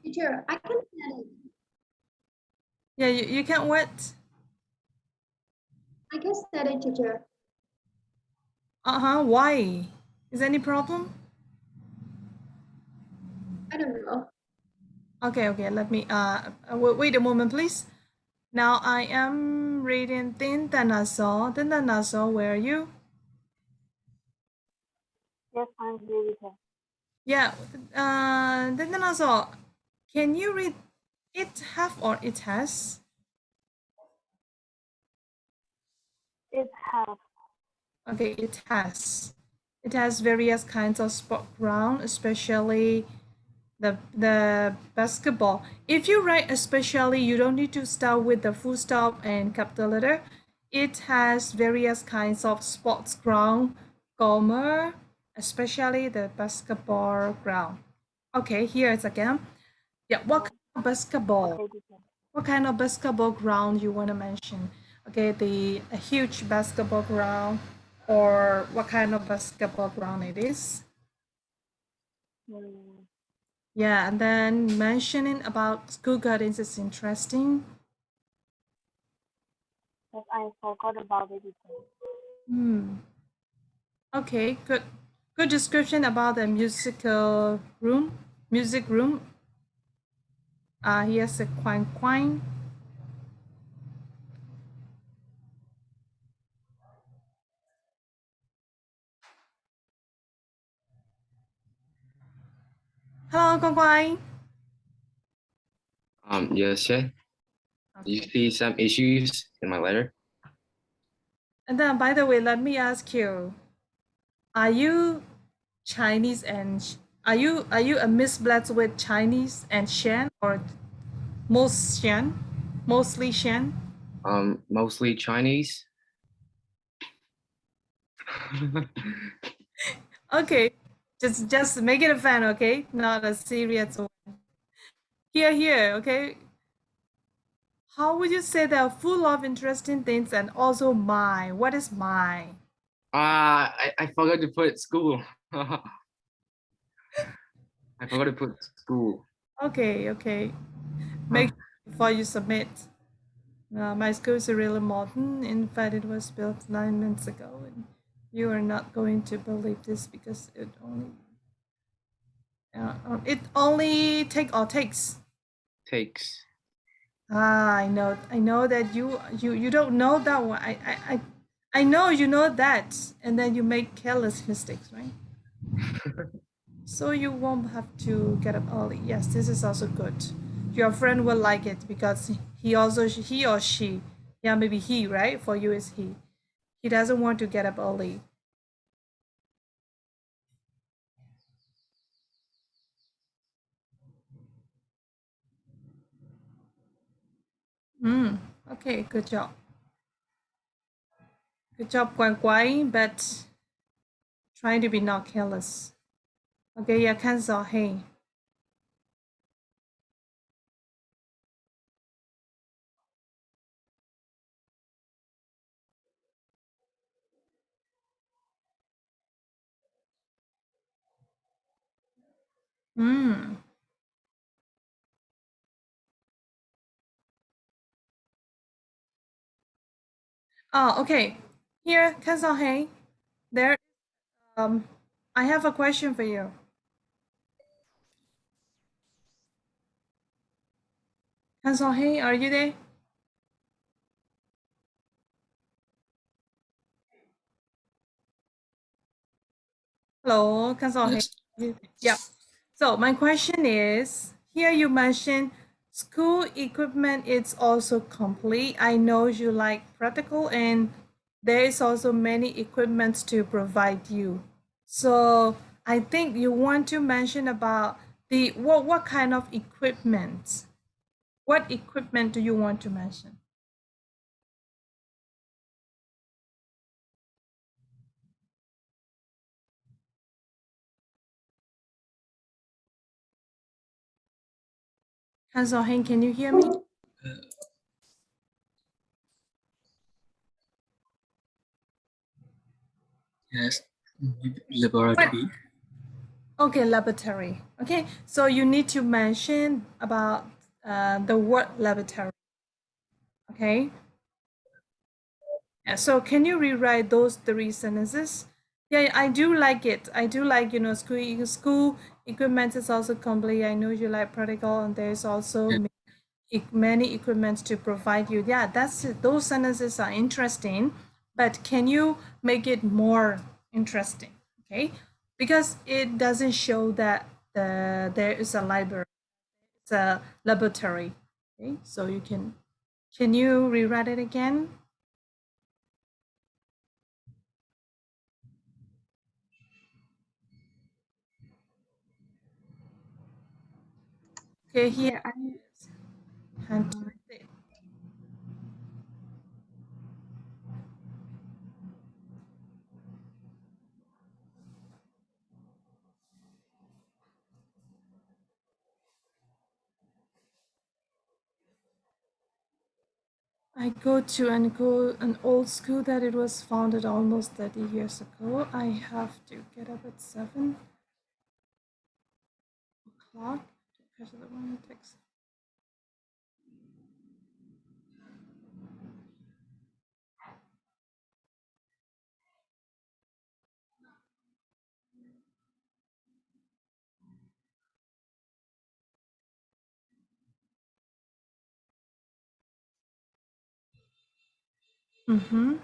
Teacher, I can set it. Yeah, you can't what? I can set it, teacher. Why? Is there any problem? I don't know. Okay. Let me wait a moment, please. Now I am reading Tintanaso. Tintanaso, where are you? Yes, I'm ready. Yeah. Tintanaso, can you read it have or it has? It has. Okay, it has. It has various kinds of sport ground, especially the basketball. If you write especially, you don't need to start with the full stop and capital letter. It has various kinds of sports ground, Gomer, especially the basketball ground. Okay, here it's again. Yeah, what kind of basketball? Okay, teacher. What kind of basketball ground you want to mention? Okay, a huge basketball ground, or what kind of basketball ground it is? Hmm. Yeah, and then mentioning about school gardens is interesting. Yes, I forgot about it, teacher. Okay, good. Good description about the music room. Here's a quine quine. Hello, quine quine. Yes, yeah. You see some issues in my letter? And then, by the way, let me ask you: Are you Chinese and are you a misblend with Chinese and Shan, or mostly Shan? Mostly Chinese. Okay, just make it a fan, okay? Not a serious one. Here, okay? How would you say they're full of interesting things and also my? What is my? I forgot to put school. I forgot to put school. Okay. Make sure before you submit. My school is really modern. In fact, it was built 9 months ago, and you are not going to believe this because it only takes. Takes. I know that you don't know that one. I know you know that, and then you make careless mistakes, right? So you won't have to get up early. Yes, this is also good. Your friend will like it because he or she, yeah, maybe he, right? For you is he. He doesn't want to get up early. Okay, good job. Good job, Guan Guai, but trying to be not careless. Okay, yeah, cancel. Hey. Oh, okay. Here, cancel. Hey. There. I have a question for you. Cancel. Hey, are you there? Hello, Kanso. Yes. Yeah. So my question is, here you mentioned school equipment is also complete. I know you like practical and there is also many equipments to provide you. So I think you want to mention about the what kind of equipment? What equipment do you want to mention? Kanso Heng, can you hear me? Yes. Laboratory. Okay, laboratory. Okay, so you need to mention about the word laboratory. Okay. Yeah, so can you rewrite those three sentences? Yeah, I do like it. I do like, school equipment is also complete. I know you like practical, and there's also many equipments to provide you. Yeah, that's it. Those sentences are interesting, but can you make it more interesting? Okay, because it doesn't show that there is a library, it's a laboratory. Okay, so can you rewrite it again? Okay, here. Okay, And I go to an old school that it was founded almost 30 years ago. I have to get up at 7 o'clock because of the one it takes. Mm-hmm.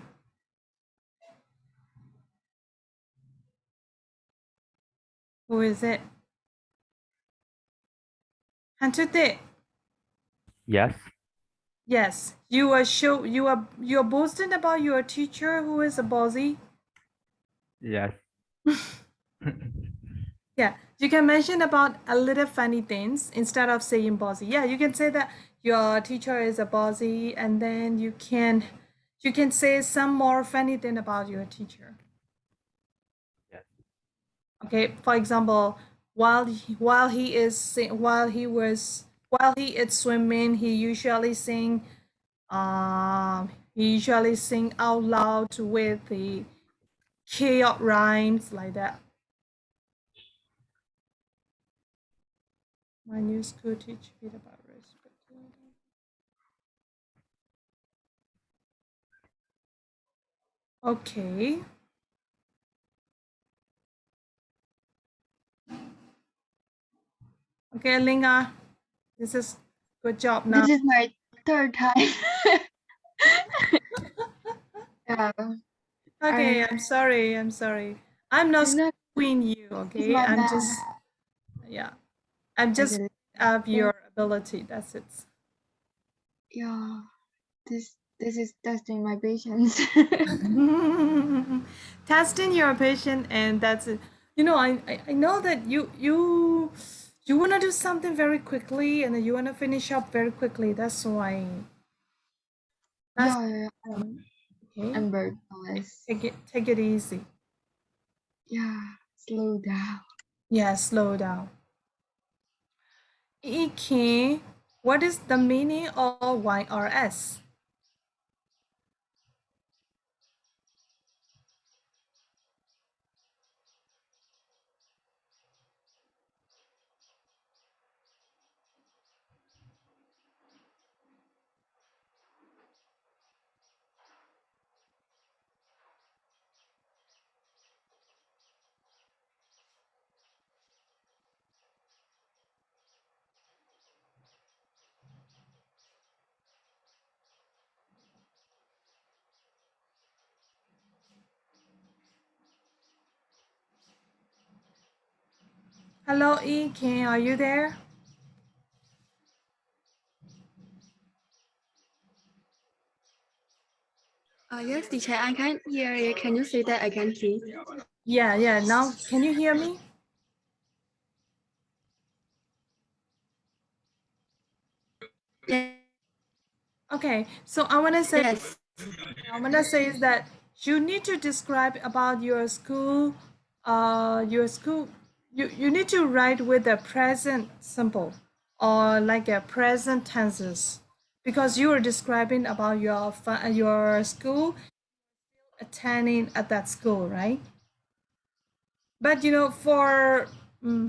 Who is it? Hantute. Yes. Yes. You are boasting about your teacher who is a bossy. Yes. Yeah. You can mention about a little funny things instead of saying bossy. Yeah, you can say that your teacher is a bossy, and then you can say some more funny thing about your teacher. Yes. Okay, for example, while he is swimming, he usually sing out loud with the chaos rhymes like that. My new school teach me about respect. Okay. Okay, Linga, this is good job now. this is my third time. Yeah. Okay, I- I'm sorry. I'm not It's not. screwing you, It's okay? my I'm bad. just yeah. I'm just Okay. up your ability. That's it. Yeah. This is testing my patience. Testing your patient, and that's it. I know that you want to do something very quickly, and then you want to finish up very quickly. That's why. Yeah. Okay. I'm very jealous. Take it easy. Yeah. Slow down. Yeah, slow down. EK, what is the meaning of YRS? Hello, E. Ken, are you there? Yes, teacher, I can hear you. Can you say that again, please? Yeah. Now, can you hear me? Yes. Okay, so I want to say is that you need to describe about your school, you need to write with the present simple or like a present tenses because you are describing about your school attending at that school, right? But for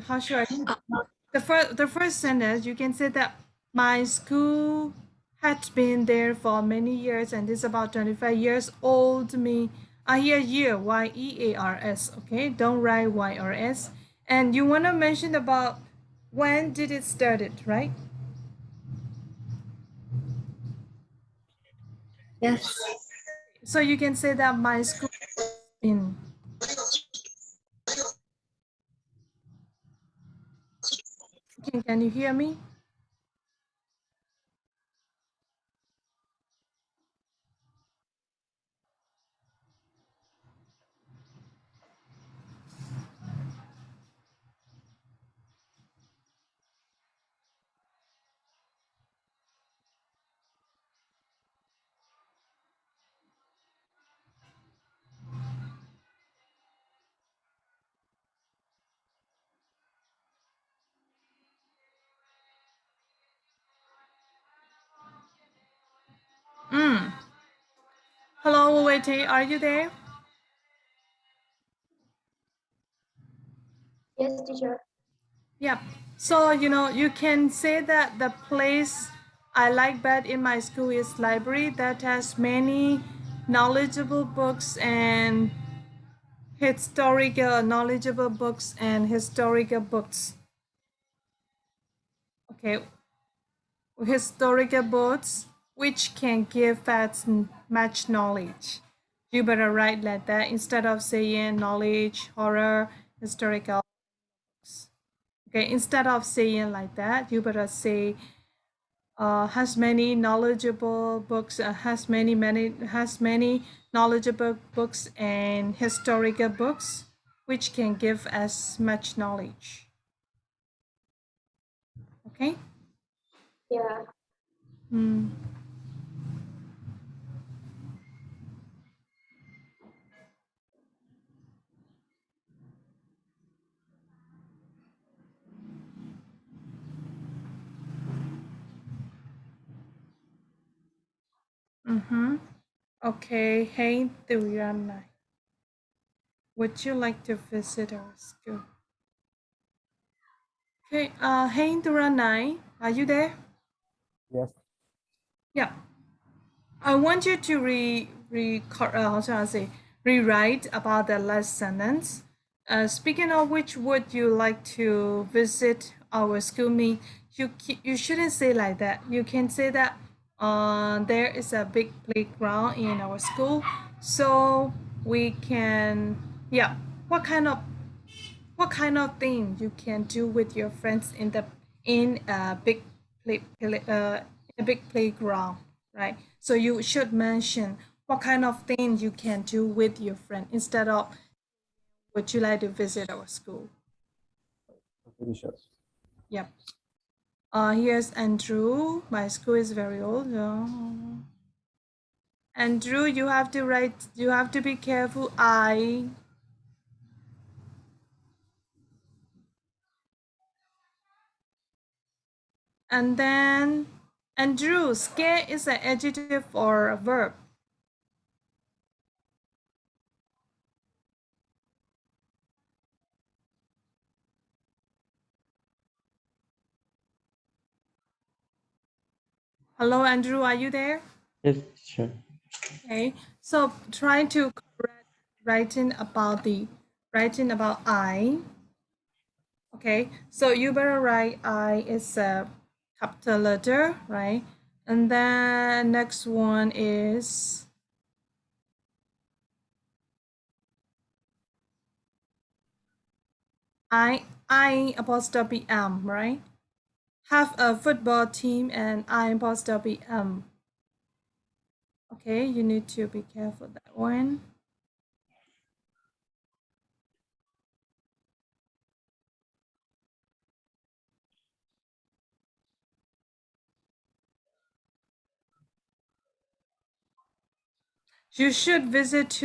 how should I the first sentence you can say that my school had been there for many years and is about 25 years old. Me I hear year years. Okay, don't write y or s. And you want to mention about when did it started, right? Yes. So you can say that my school in can you hear me? Hello, wait, are you there? Yes, teacher. Yeah. So, you can say that the place I like best in my school is library that has many knowledgeable books and historical books. Okay. Historical books which can give us much knowledge. You better write like that instead of saying knowledge, horror, historical books. Okay, instead of saying like that, you better say has many knowledgeable books, has many knowledgeable books and historical books, which can give us much knowledge. Okay. Yeah. Mm. Mm-hmm. Okay. Hey, Durana, would you like to visit our school? Okay. Hey, Durana, are you there? Yes. Yeah. I want you to how shall I say, rewrite about the last sentence. Speaking of which, would you like to visit our school? You shouldn't say like that. You can say that there is a big playground in our school, so we can What kind of thing you can do with your friends in a big playground, right? So you should mention what kind of thing you can do with your friend instead of would you like to visit our school? Pretty sure. Yep. Here's Andrew. My school is very old. Andrew, you have to write. You have to be careful. And then Andrew, scare is an adjective or a verb. Hello, Andrew, are you there? Yes, sure. Okay, so try to correct writing about I. Okay, so you better write I is a capital letter, right? And then next one is I apostrophe M, right? Have a football team and I apostrophe M. Okay, you need to be careful that one. You should visit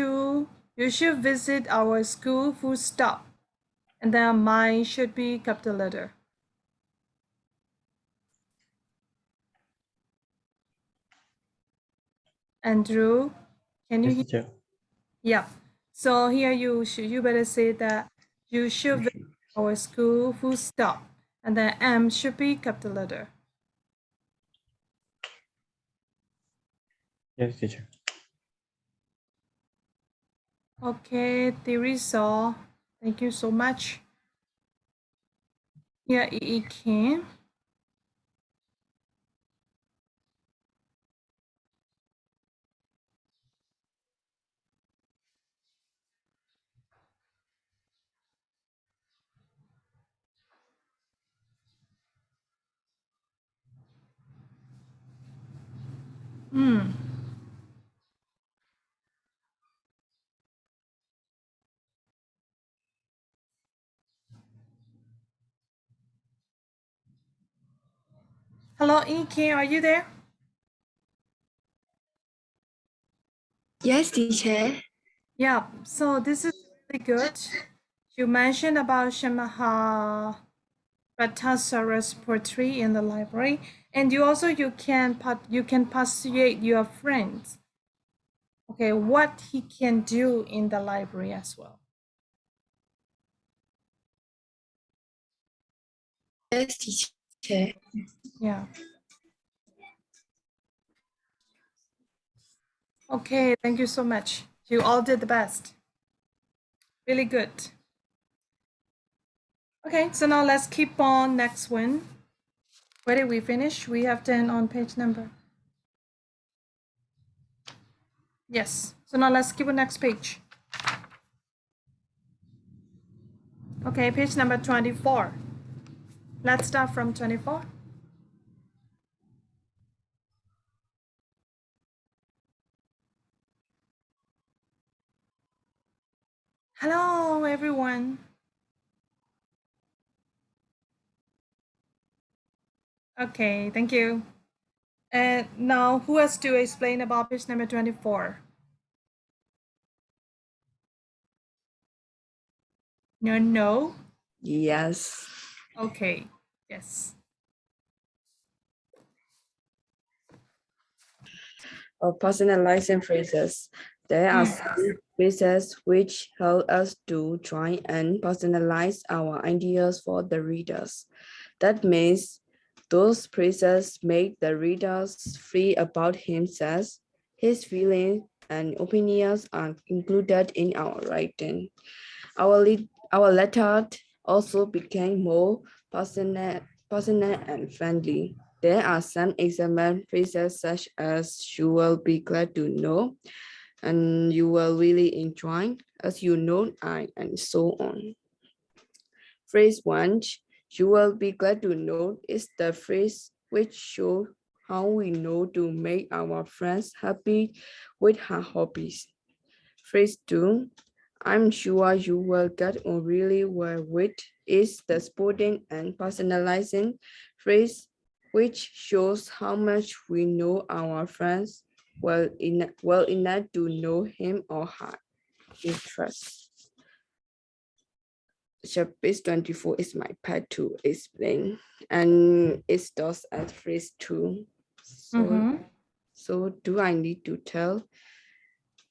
our school, full stop. And then mine should be capital letter. Andrew, can you Yes, hear? teacher. Yeah. So here you better say that you should visit our school, full stop. And then M should be capital letter. Yes, teacher. Okay, Teresa, thank you so much. Here it came. Hello, EK, are you there? Yes, teacher. Yeah, so this is really good. You mentioned about Shamaha Ratasaurus poetry in the library, and you can persuade your friends. Okay, what he can do in the library as well. Yes, teacher. Yeah. Okay, thank you so much. You all did the best. Really good. Okay, so now let's keep on next one. Where did we finish? We have 10 on page number. Yes, so now let's keep on next page. Okay, page number 24. Let's start from 24. Hello, everyone. Okay, thank you. And now, who has to explain about page number 24? No? Yes. Okay, yes. Or personalizing phrases. There are some phrases which help us to try and personalize our ideas for the readers. That means those phrases make the readers free about himself, his feelings and opinions are included in our writing. Our letter also became more personal and friendly. There are some example phrases such as "you will be glad to know" and "you will really enjoy," "as you know," and so on. Phrase 1, "you will be glad to know," is the phrase which shows how we know to make our friends happy with her hobbies. Phrase 2, "I'm sure you will get on really well with," is the sporting and personalizing phrase which shows how much we know our friends well enough to know him or her interests. So page 24 is my part to explain, and it starts at phrase 2. So do I need to tell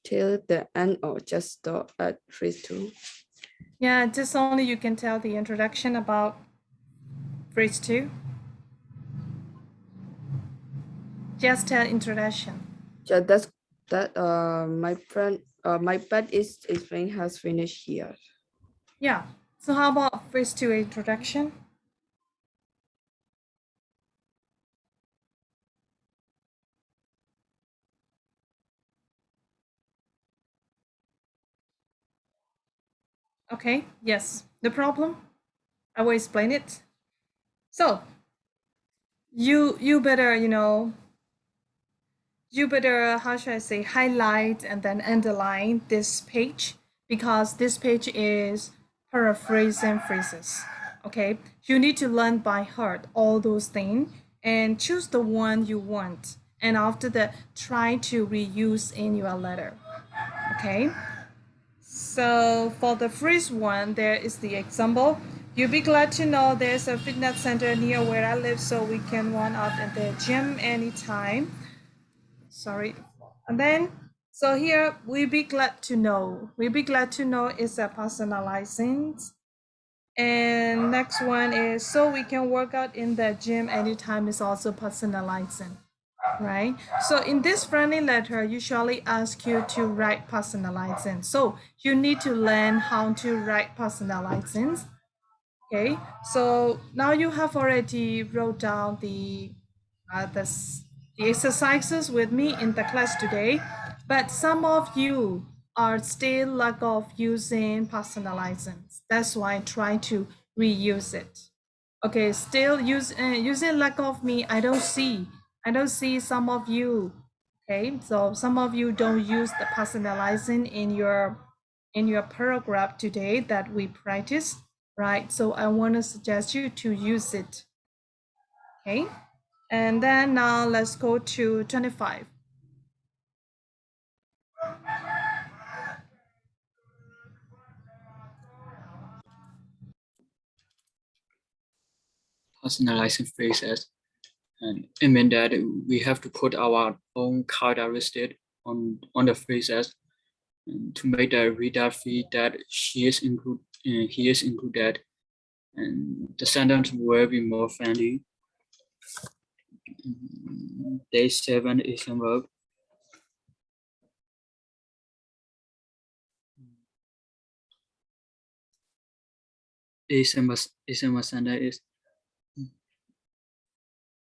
till the end or just stop at phrase 2? Yeah, just only you can tell the introduction about phrase 2. Just tell introduction. So that my friend my part is explained has finished here. Yeah, so how about phrase 2 introduction? Okay, yes, the problem? I will explain it. So you better, you better, how should I say, highlight and then underline this page, because this page is paraphrasing phrases. Okay, you need to learn by heart all those things and choose the one you want, and after that try to reuse in your letter. Okay, so for the first one, there is the example. You'll be glad to know there's a fitness center near where I live, so we can run out at the gym anytime. Sorry. And then, so here, we'll be glad to know. We'll be glad to know is a personalizing. And next one is, so we can work out in the gym anytime is also personalizing, right? So in this friendly letter, usually ask you to write personalizing. So you need to learn how to write personalizing. Okay, so now you have already wrote down uh, the, the exercises with me in the class today, but some of you are still lack of using personalizing. That's why I try to reuse it. Okay, still using lack of me. I don't see some of you. Okay, so some of you don't use the personalizing in your paragraph today that we practice, right? So I want to suggest you to use it. Okay, and then now let's go to 25. Personalizing phrases. And it means that we have to put our own characteristic on the phrases to make the reader feel that he is included, and the sentence will be more friendly. Day 7 is a verb. December sentence is,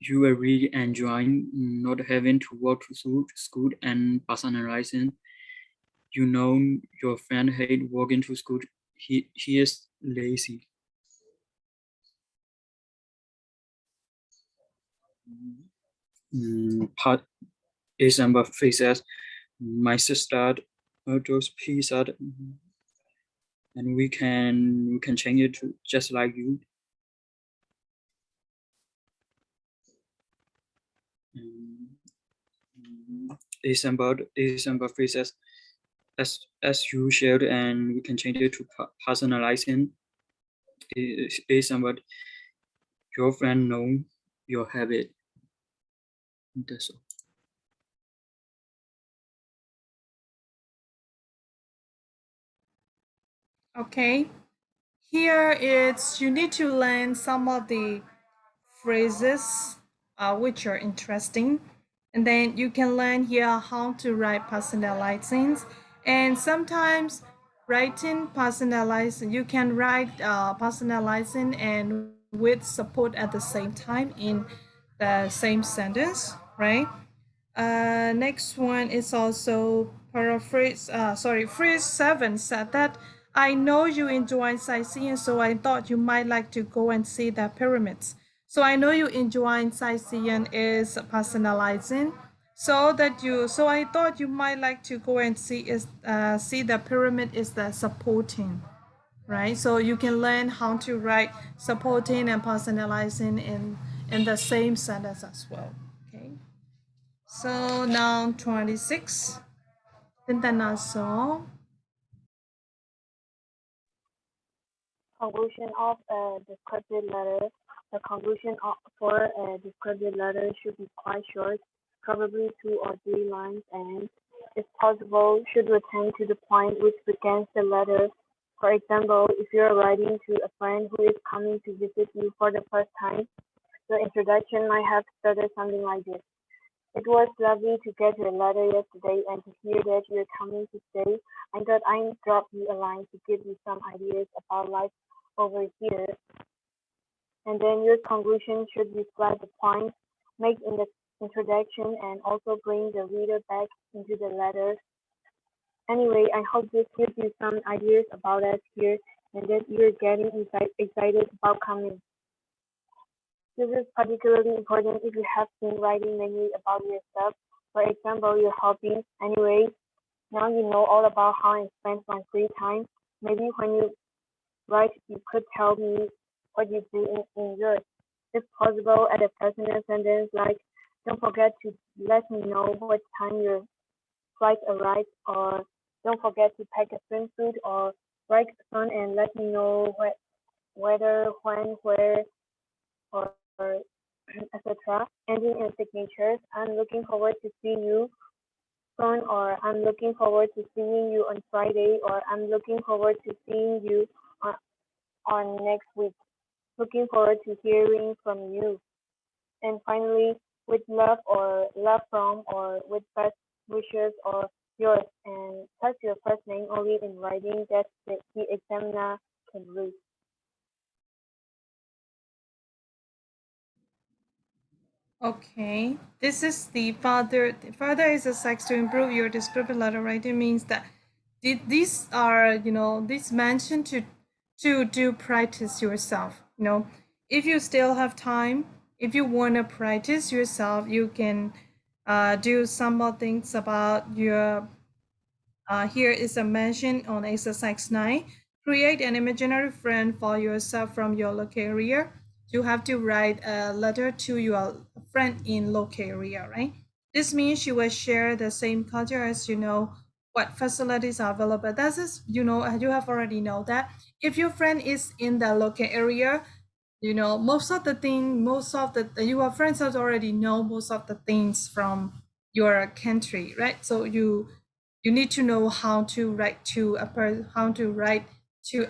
you will really enjoy not having to walk to school and personalizing. You know your friend hate walking to school. He is lazy. Part December faces, my sister those pizza, and we can change it to just like you. December faces, as you shared, and we can change it to personalizing. December, your friend know your habit. That's all. Okay, here it's, you need to learn some of the phrases which are interesting, and then you can learn here how to write personalizing. And sometimes writing personalizing, you can write personalizing and with support at the same time in the same sentence, right? Next one is also paraphrase. Phrase 7 said that, I know you enjoy sightseeing, so I thought you might like to go and see the pyramids. So I know you enjoy sightseeing is personalizing. So I thought you might like to go and see the pyramid is the supporting, right? So you can learn how to write supporting and personalizing in the same sentence as well. Okay. So now 26. Tintanaso. Conclusion of a descriptive letter. The conclusion for a descriptive letter should be quite short, probably 2 or 3 lines, and, if possible, should return to the point which begins the letter. For example, if you are writing to a friend who is coming to visit you for the first time, the introduction might have started something like this. It was lovely to get your letter yesterday and to hear that you're coming to stay. I thought I'd drop you a line to give you some ideas about life over here. And then your conclusion should reflect the points made in the introduction and also bring the reader back into the letter. Anyway, I hope this gives you some ideas about us here and that you're getting excited about coming. This is particularly important if you have been writing mainly about yourself. For example, you're hobbies. Anyway, now you know all about how I spend my free time. Maybe when you write, you could tell me what you do in yours. If possible, add a personal sentence like, don't forget to let me know what time your flight arrives, or don't forget to pack a swimsuit, or write soon and let me know whether, when, where, or etc. Ending in signatures. I'm looking forward to seeing you soon, or I'm looking forward to seeing you on Friday, or I'm looking forward to seeing you on next week. Looking forward to hearing from you. And finally, with love or love from, or with best wishes or yours, and touch your first name only in writing that the examiner can read. Okay, this is the further. Further is a sex to improve your descriptive letter writing means that these are, this mentioned to do practice yourself. If you still have time, if you want to practice yourself, you can do some more things about your. Here is a mention on exercise 9. Create an imaginary friend for yourself from your local area. You have to write a letter to your friend in local area, right? This means you will share the same culture as what facilities are available. That is, you have already know that. If your friend is in the local area, most of your friends have already know most of the things from your country, right? So you need to know how to write to a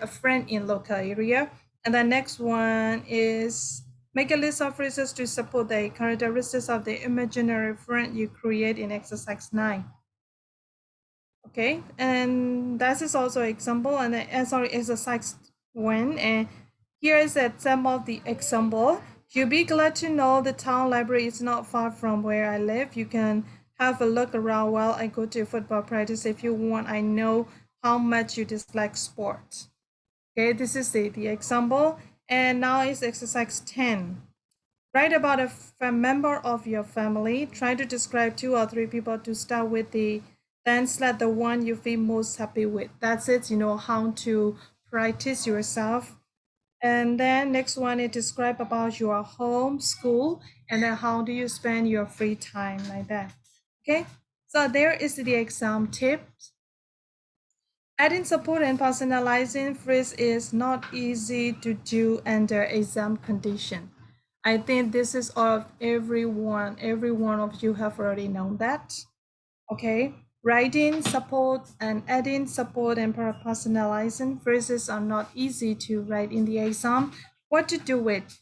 friend in local area. And the next one is make a list of phrases to support the characteristics of the imaginary friend you create in exercise 9. Okay, and that is also example, and exercise 1. And here is some of the example. You'll be glad to know the town library is not far from where I live. You can have a look around while I go to football practice if you want. I know how much you dislike sports. Okay, this is the example. And now is exercise 10. Write about a member of your family. Try to describe 2 or 3 people to start with, then select the one you feel most happy with. That's it, how to practice yourself. And then next one is describe about your home, school, and then how do you spend your free time, like that. Okay, so there is the exam tips. Adding support and personalizing phrase is not easy to do under exam condition. I think this is of every one of you have already known that. Okay, writing support and adding support and personalizing phrases are not easy to write in the exam. What to do with?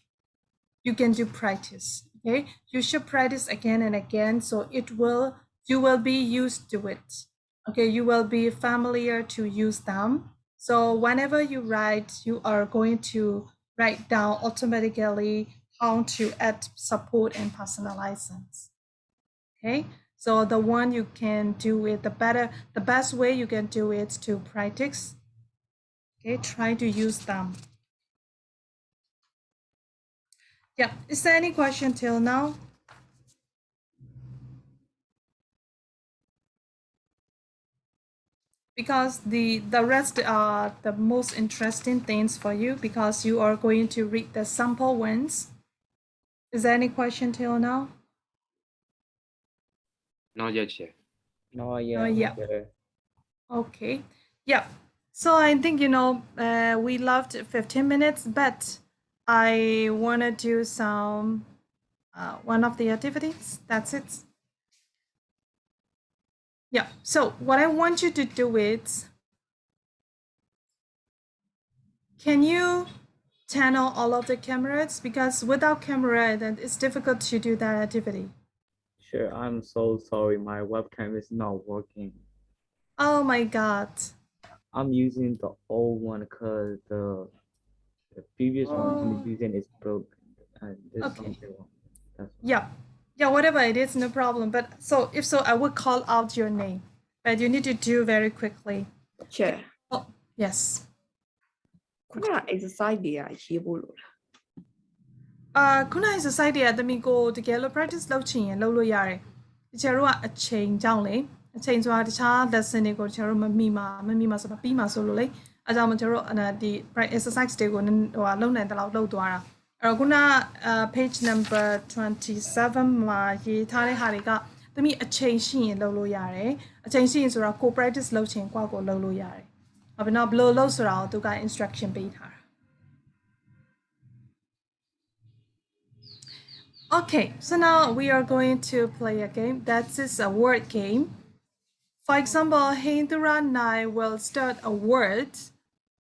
You can do practice. Okay, you should practice again and again, so you will be used to it. Okay, you will be familiar to use them. So whenever you write, you are going to write down automatically how to add support and personalizations. Okay, so the one you can do it, the best way you can do it to practice. Okay, try to use them. Yeah, is there any question till now? Because the rest are the most interesting things for you, because you are going to read the sample ones. Is there any question till now? Not yet, Chair. No, yeah. Yeah. Okay. Yeah. So I think we loved 15 minutes, but I want to do some one of the activities. That's it. Yeah. So what I want you to do is, can you turn on all of the cameras, because without camera, then it's difficult to do that activity. Sure, I'm so sorry. My webcam is not working. Oh my God. I'm using the old one because the previous one I'm using is broken and there's Okay. something wrong. That's Yeah. Yeah, whatever it is, no problem. But so if so, I would call out your name, but you need to do very quickly. Sure. Oh, yes. ခုနက exercise တွေကရေးဖို့လို့ ခုန exercise တွေကတမီကိုတကယ်လို့ practice လုပ်ချင်ရင်လုပ်လို့ရတယ်တချို့ကအချိန်ကြောင့်လေအချိန်ဆိုတာတခြား lesson တွေကိုတချို့မမိမှာဆိုတော့ပြီးမှာဆိုလို့လေအဲကြောင့်မကျတို့ဒီ exercise တွေကိုဟိုလုံနိုင်တဲ့လောက်လုပ်သွားတာအဲ့တော့ခုနpage number 27မှာရေးထားတဲ့ဟာတွေကတမီအချိန်ရှိရင်လုပ်လို့ရတယ်အချိန်ရှိရင်ဆိုတော့ကို practice လုပ်ချင်ကိုကိုလုပ်လို့ရတယ်ဟုတ်ပြီနော်ဘယ်လိုလုပ်ဆိုတာကိုသူက instruction ပေးထားတာ Okay, so now we are going to play a game. That is a word game. For example, Hindra and I will start a word.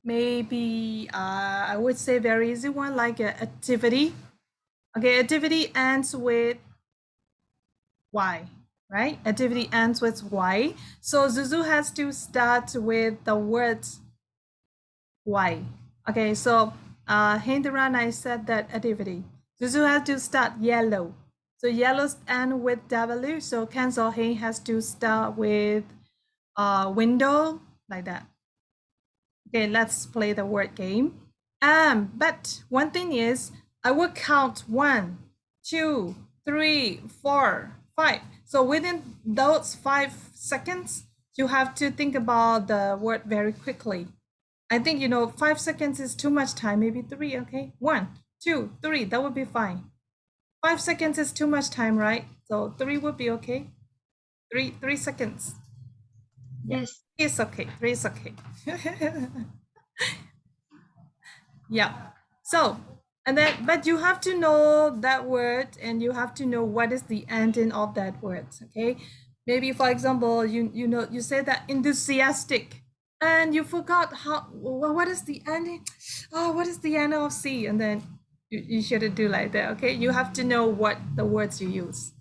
Maybe I would say very easy one like activity. Okay, activity ends with Y, right? Activity ends with Y. So Zuzu has to start with the word Y. Okay, so Hindra and I said that activity. Zuzu has to start yellow. So yellows end with W. So cancel he has to start with window like that. Okay, let's play the word game. But one thing is I will count 1, 2, 3, 4, 5. So within those 5 seconds, you have to think about the word very quickly. I think 5 seconds is too much time. Maybe 3. Okay, 1, 2, 3, that would be fine. 5 seconds is too much time, right? So 3 would be okay. 3 seconds. Yes. It's okay. 3 is okay. Yeah. So, and then, but you have to know that word and you have to know what is the ending of that word. Okay. Maybe for example, you say that enthusiastic and you forgot what is the ending? Oh, what is the end of C? And then you shouldn't do like that, okay? You have to know what the words you use.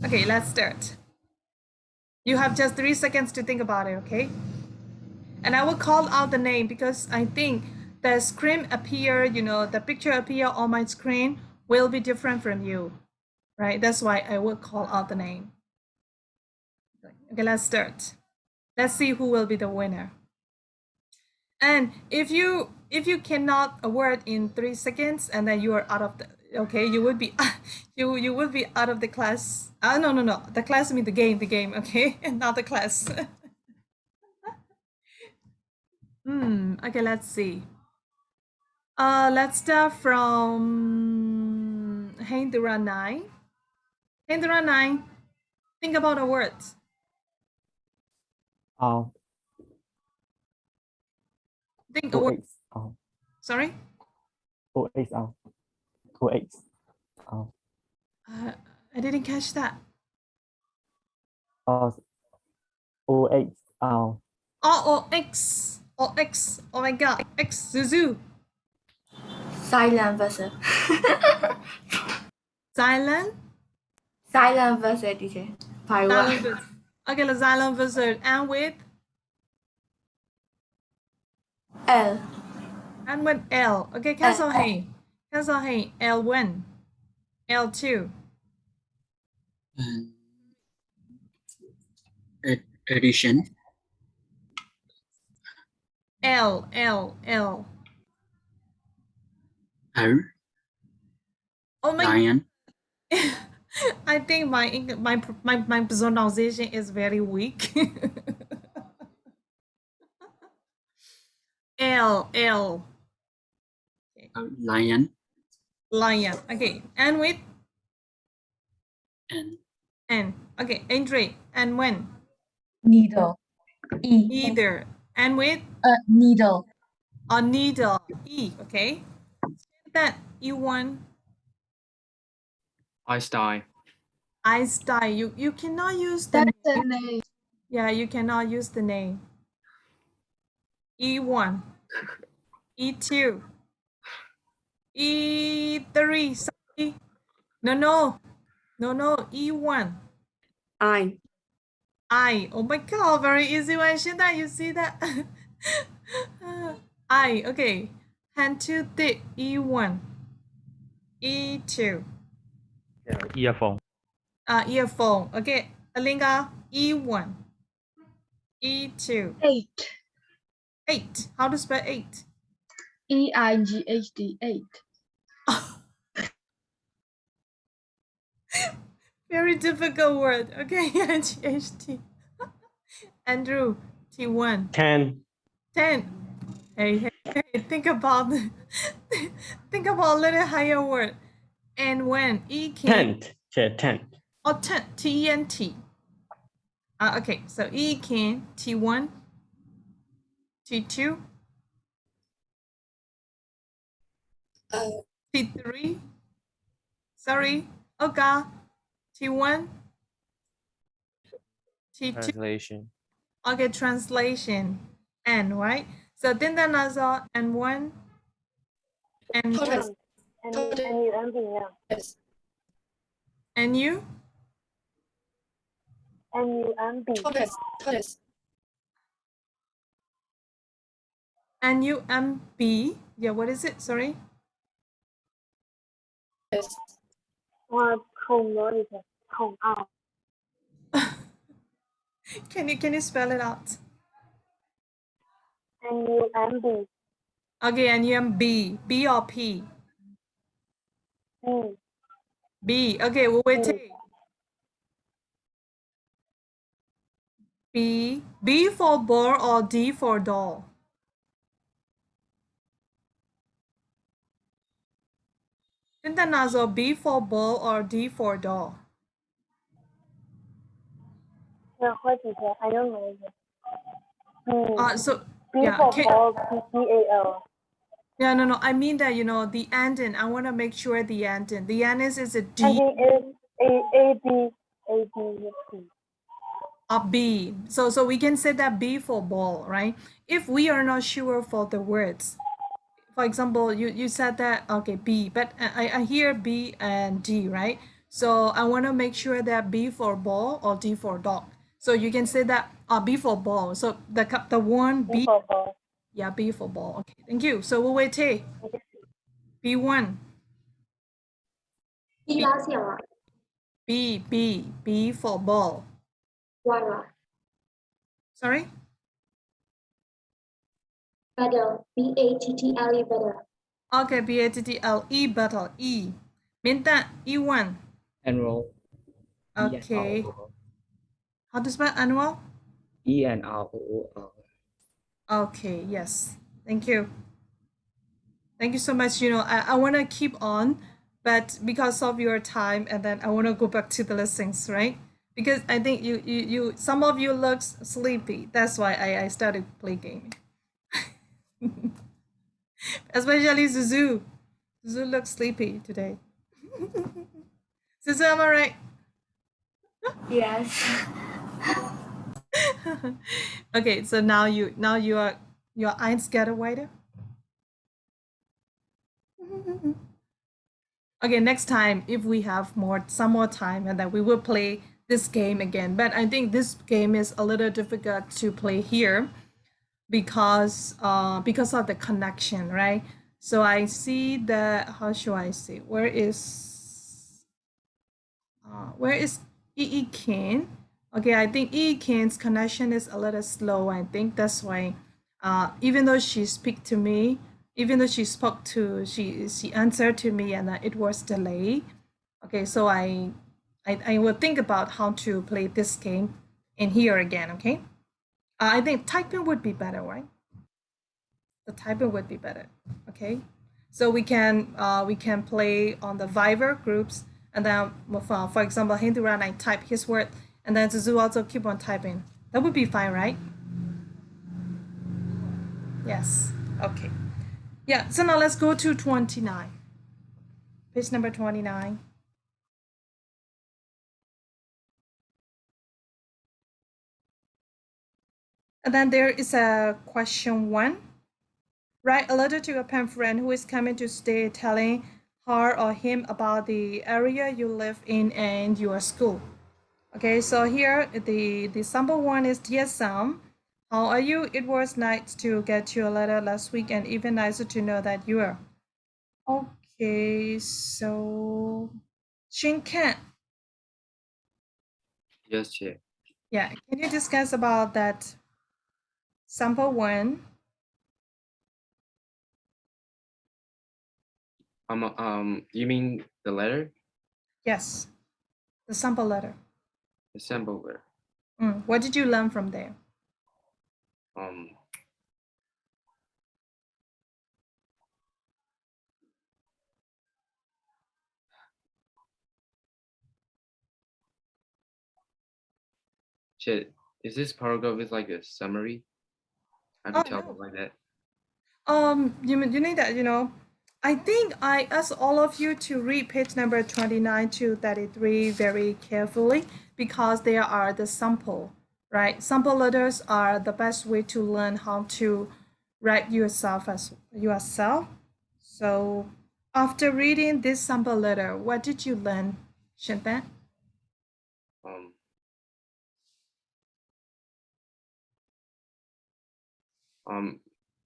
Okay, let's start. You have just 3 seconds to think about it, okay? And I will call out the name because I think the screen appear, the picture appear on my screen will be different from you, right? That's why I will call out the name. Okay, let's start. Let's see who will be the winner. And if you cannot a word in 3 seconds and then you are out of the okay, you would be you would be out of the class. No. The class means the game, okay? And not the class. Okay, let's see. Let's start from Hendra 9. Hendra 9, think about a word. Think a word. Sorry? I didn't catch that. OX. Oh my god. X, Zuzu. Silent versus. Silent? Silent versus, teacher. Silent versus. Okay, the silent versus. And with? L. And with L. Okay, cancel hey. Cancel hey. L1. L2. Addition. L. R. Oh my Lion. I think my pronunciation is very weak. L. Lion. Okay, and with? N. Okay, Andre. And when? Needle. E. Either. And with? Needle. Needle. E. Okay. That E1. I style. You cannot use the That's the name. Yeah, you cannot use the name. E1. E2. E3. Sorry. No. E1. I. Oh my god, very easy one. Shouldn't you see that? I. Okay. Hand to the E1. E2. Earphone. Earphone. Okay. Alinga. E1. E2. 8. 8. How to spell 8? EIGHT, 8. Very difficult word. Okay, GHT. Andrew, T1. 10. 10. Hey, think about think about a little higher word. And when E can Tent. Yeah, tent. or tent, T-E-N-T. Okay, so E can T1, T2, T3. Sorry, okay. T1, T2. Translation. Okay, translation. N, right? So tinta nasal N1 and N U M B now. Yes. and you NUMB. NUMB. Yeah, what is it? Sorry. Yes. Không nói gì hết. Không ao. Can you spell it out? NUMB. Okay, NUMB. B or P? B. B. Okay, we'll wait. B. B for ball or D for doll? Tinta nasal B for ball or D for doll? Yeah, what is that? I don't know. So B yeah, for ball, BAL. Yeah, no. I mean that, the ending. I want to make sure the ending. The ending is a D. I think it's A B C. A B. So we can say that B for ball, right? If we are not sure for the words, for example, you said that, okay, B, but I hear B and D, right? So I want to make sure that B for ball or D for dog. So you can say that B for ball. So the one B. B for ball. Yeah, B for ball. Okay, thank you. So we'll wait. B1. B lá gì ạ? B for ball. Y là Sorry? battle. BATTLE battle. Okay, BATTLE battle. E. Minta E1. Enroll. Okay. How to spell annual? ENROOL. Okay, yes. Thank you. Thank you so much. I want to keep on, but because of your time, and then I want to go back to the lessons, right? Because I think you some of you looks sleepy. That's why I started play game. Especially Zuzu. Zuzu looks sleepy today. Zuzu, am I right? Yes. Okay, so now your eyes get wider. Okay, next time if we have some more time, and then we will play this game again. But I think this game is a little difficult to play here because of the connection, right? So I see that, how should I say, where is EE Ken? Okay, I think EE Ken's connection is a little slow. I think that's why, even though she spoke to me, she answered to me, and it was delayed. Okay, so I will think about how to play this game in here again. Okay, I think typing would be better, right? The typing would be better. Okay, so we can play on the Viber groups, and then for example, Hinduran, I type his word, and then Zuzu also keep on typing. That would be fine, right? Yes. Okay. Yeah. So now let's go to 29. Page number 29. And then there is a question 1. Write a letter to a pen friend who is coming to stay, telling her or him about the area you live in and your school. Okay, so here the sample 1 is, dear Sam, how are you? It was nice to get your letter last week, and even nicer to know that you are. Okay, so Shinkan. Yes, Chair. Yeah, can you discuss about that sample 1? You mean the letter? Yes, the sample letter. The sample letter. What did you learn from there? Shit, is this paragraph is like a summary? I have to tell them like that. You mean that, I think I asked all of you to read page number 29 to 33 very carefully because there are the sample, right? Sample letters are the best way to learn how to write yourself as yourself. So after reading this sample letter, what did you learn, Shintan?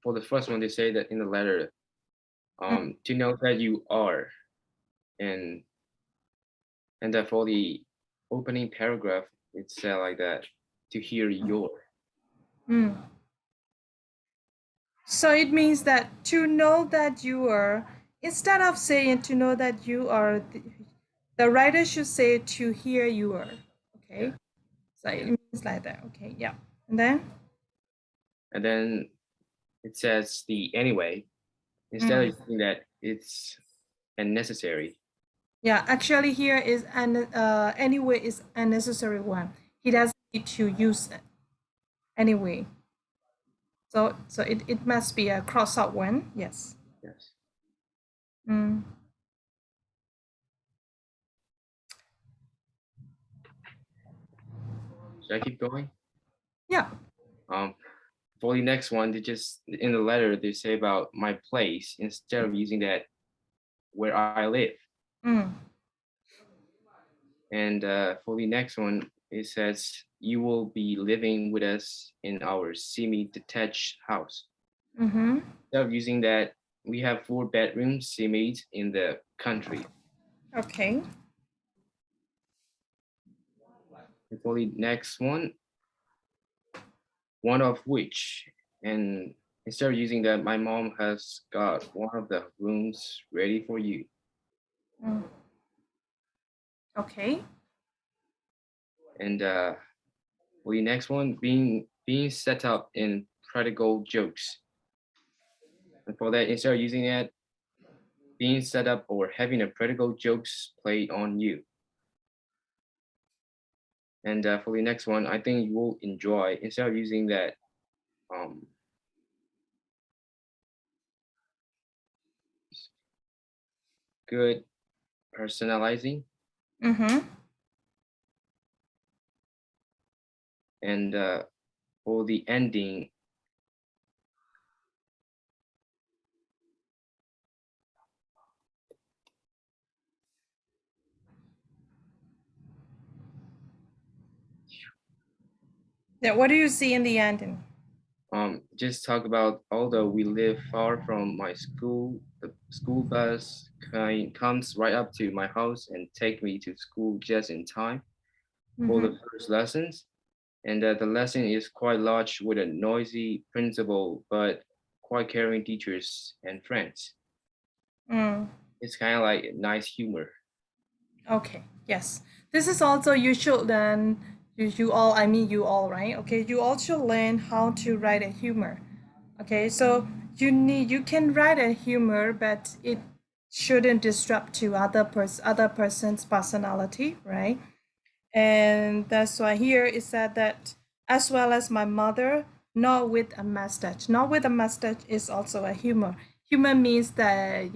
For the first one, they say that in the letter, to know that you are, and that for the opening paragraph, it said like that, to hear your. So it means that to know that you are, instead of saying to know that you are, the writer should say to hear you are. Okay. Yeah. So it means like that. Okay. Yeah. And then it says the anyway, instead of saying that it's unnecessary. Yeah, actually here is anyway is unnecessary one. He doesn't need to use it anyway. So it must be a cross out one. Yes. Yes. Should I keep going? Yeah. For the next one, they just in the letter they say about my place instead of using that where I live. And for the next one, it says you will be living with us in our semi-detached house. Instead of using that, we have 4 bedrooms semi in the country. Okay. And for the next one of which, and instead of using that, my mom has got one of the rooms ready for you. Okay. And for the next one, being set up in practical jokes. And for that, instead of using that, being set up or having a practical jokes played on you. And for the next one, I think you will enjoy, instead of using that, good personalizing. And for the ending, yeah, what do you see in the ending? Just talk about, although we live far from my school, the school bus comes right up to my house and take me to school just in time for the first lessons. And the lesson is quite large with a noisy principal, but quite caring teachers and friends. It's kind of like nice humor. Okay, yes. This is also you should learn, you all, I mean you all, right? Okay, you also learn how to write a humor. Okay, so you can write a humor, but it shouldn't disrupt to other person's personality, right? And that's why here it said that as well as my mother, not with a mustache. Not with a mustache is also a humor. Humor means that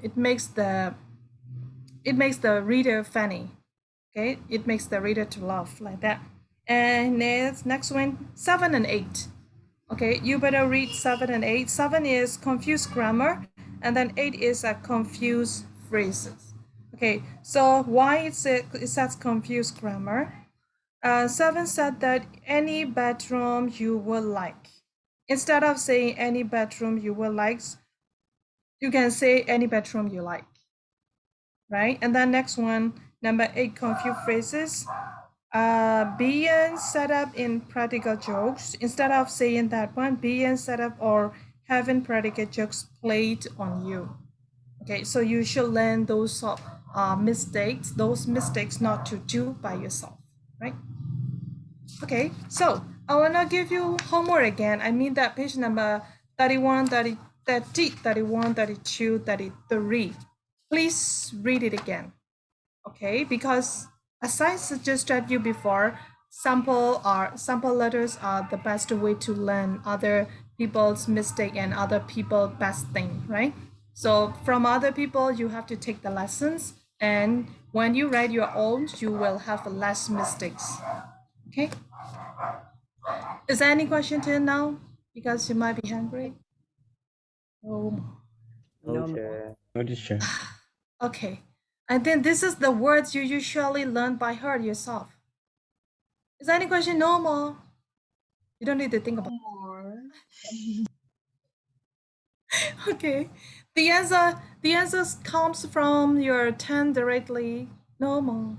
it makes the reader funny. Okay, it makes the reader to laugh like that. And next one, 7 and 8. Okay, you better read 7 and 8. 7 is confused grammar, and then 8 is a confused phrases. Okay, so why it says confused grammar? 7 said that any bedroom you would like. Instead of saying any bedroom you would like, you can say any bedroom you like. Right? And then next one, number 8, confused phrases. Being set up in practical jokes. Instead of saying that one, being set up or having practical jokes played on you. Okay, so you should learn those mistakes not to do by yourself, right? Okay, so I will not give you homework again. I mean that page number 31, 30, 31, 32, 33. Please read it again, okay? Because as I suggested you before, sample letters are the best way to learn other people's mistake and other people's best thing, right? So from other people, you have to take the lessons, and when you write your own, you will have less mistakes. Okay. Is there any question till now? Because you might be hungry. Oh. No, teacher. No, teacher. Okay. And then this is the words you usually learn by heart yourself. Is there any question? No more. You don't need to think about it. Okay. The answer comes from your 10 directly. No more.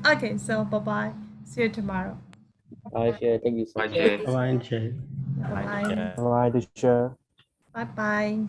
Okay, so bye-bye. See you tomorrow. Bye, teacher. Thank you so Bye, much. Jay. Bye, teacher. Bye. Bye, teacher. Bye-bye.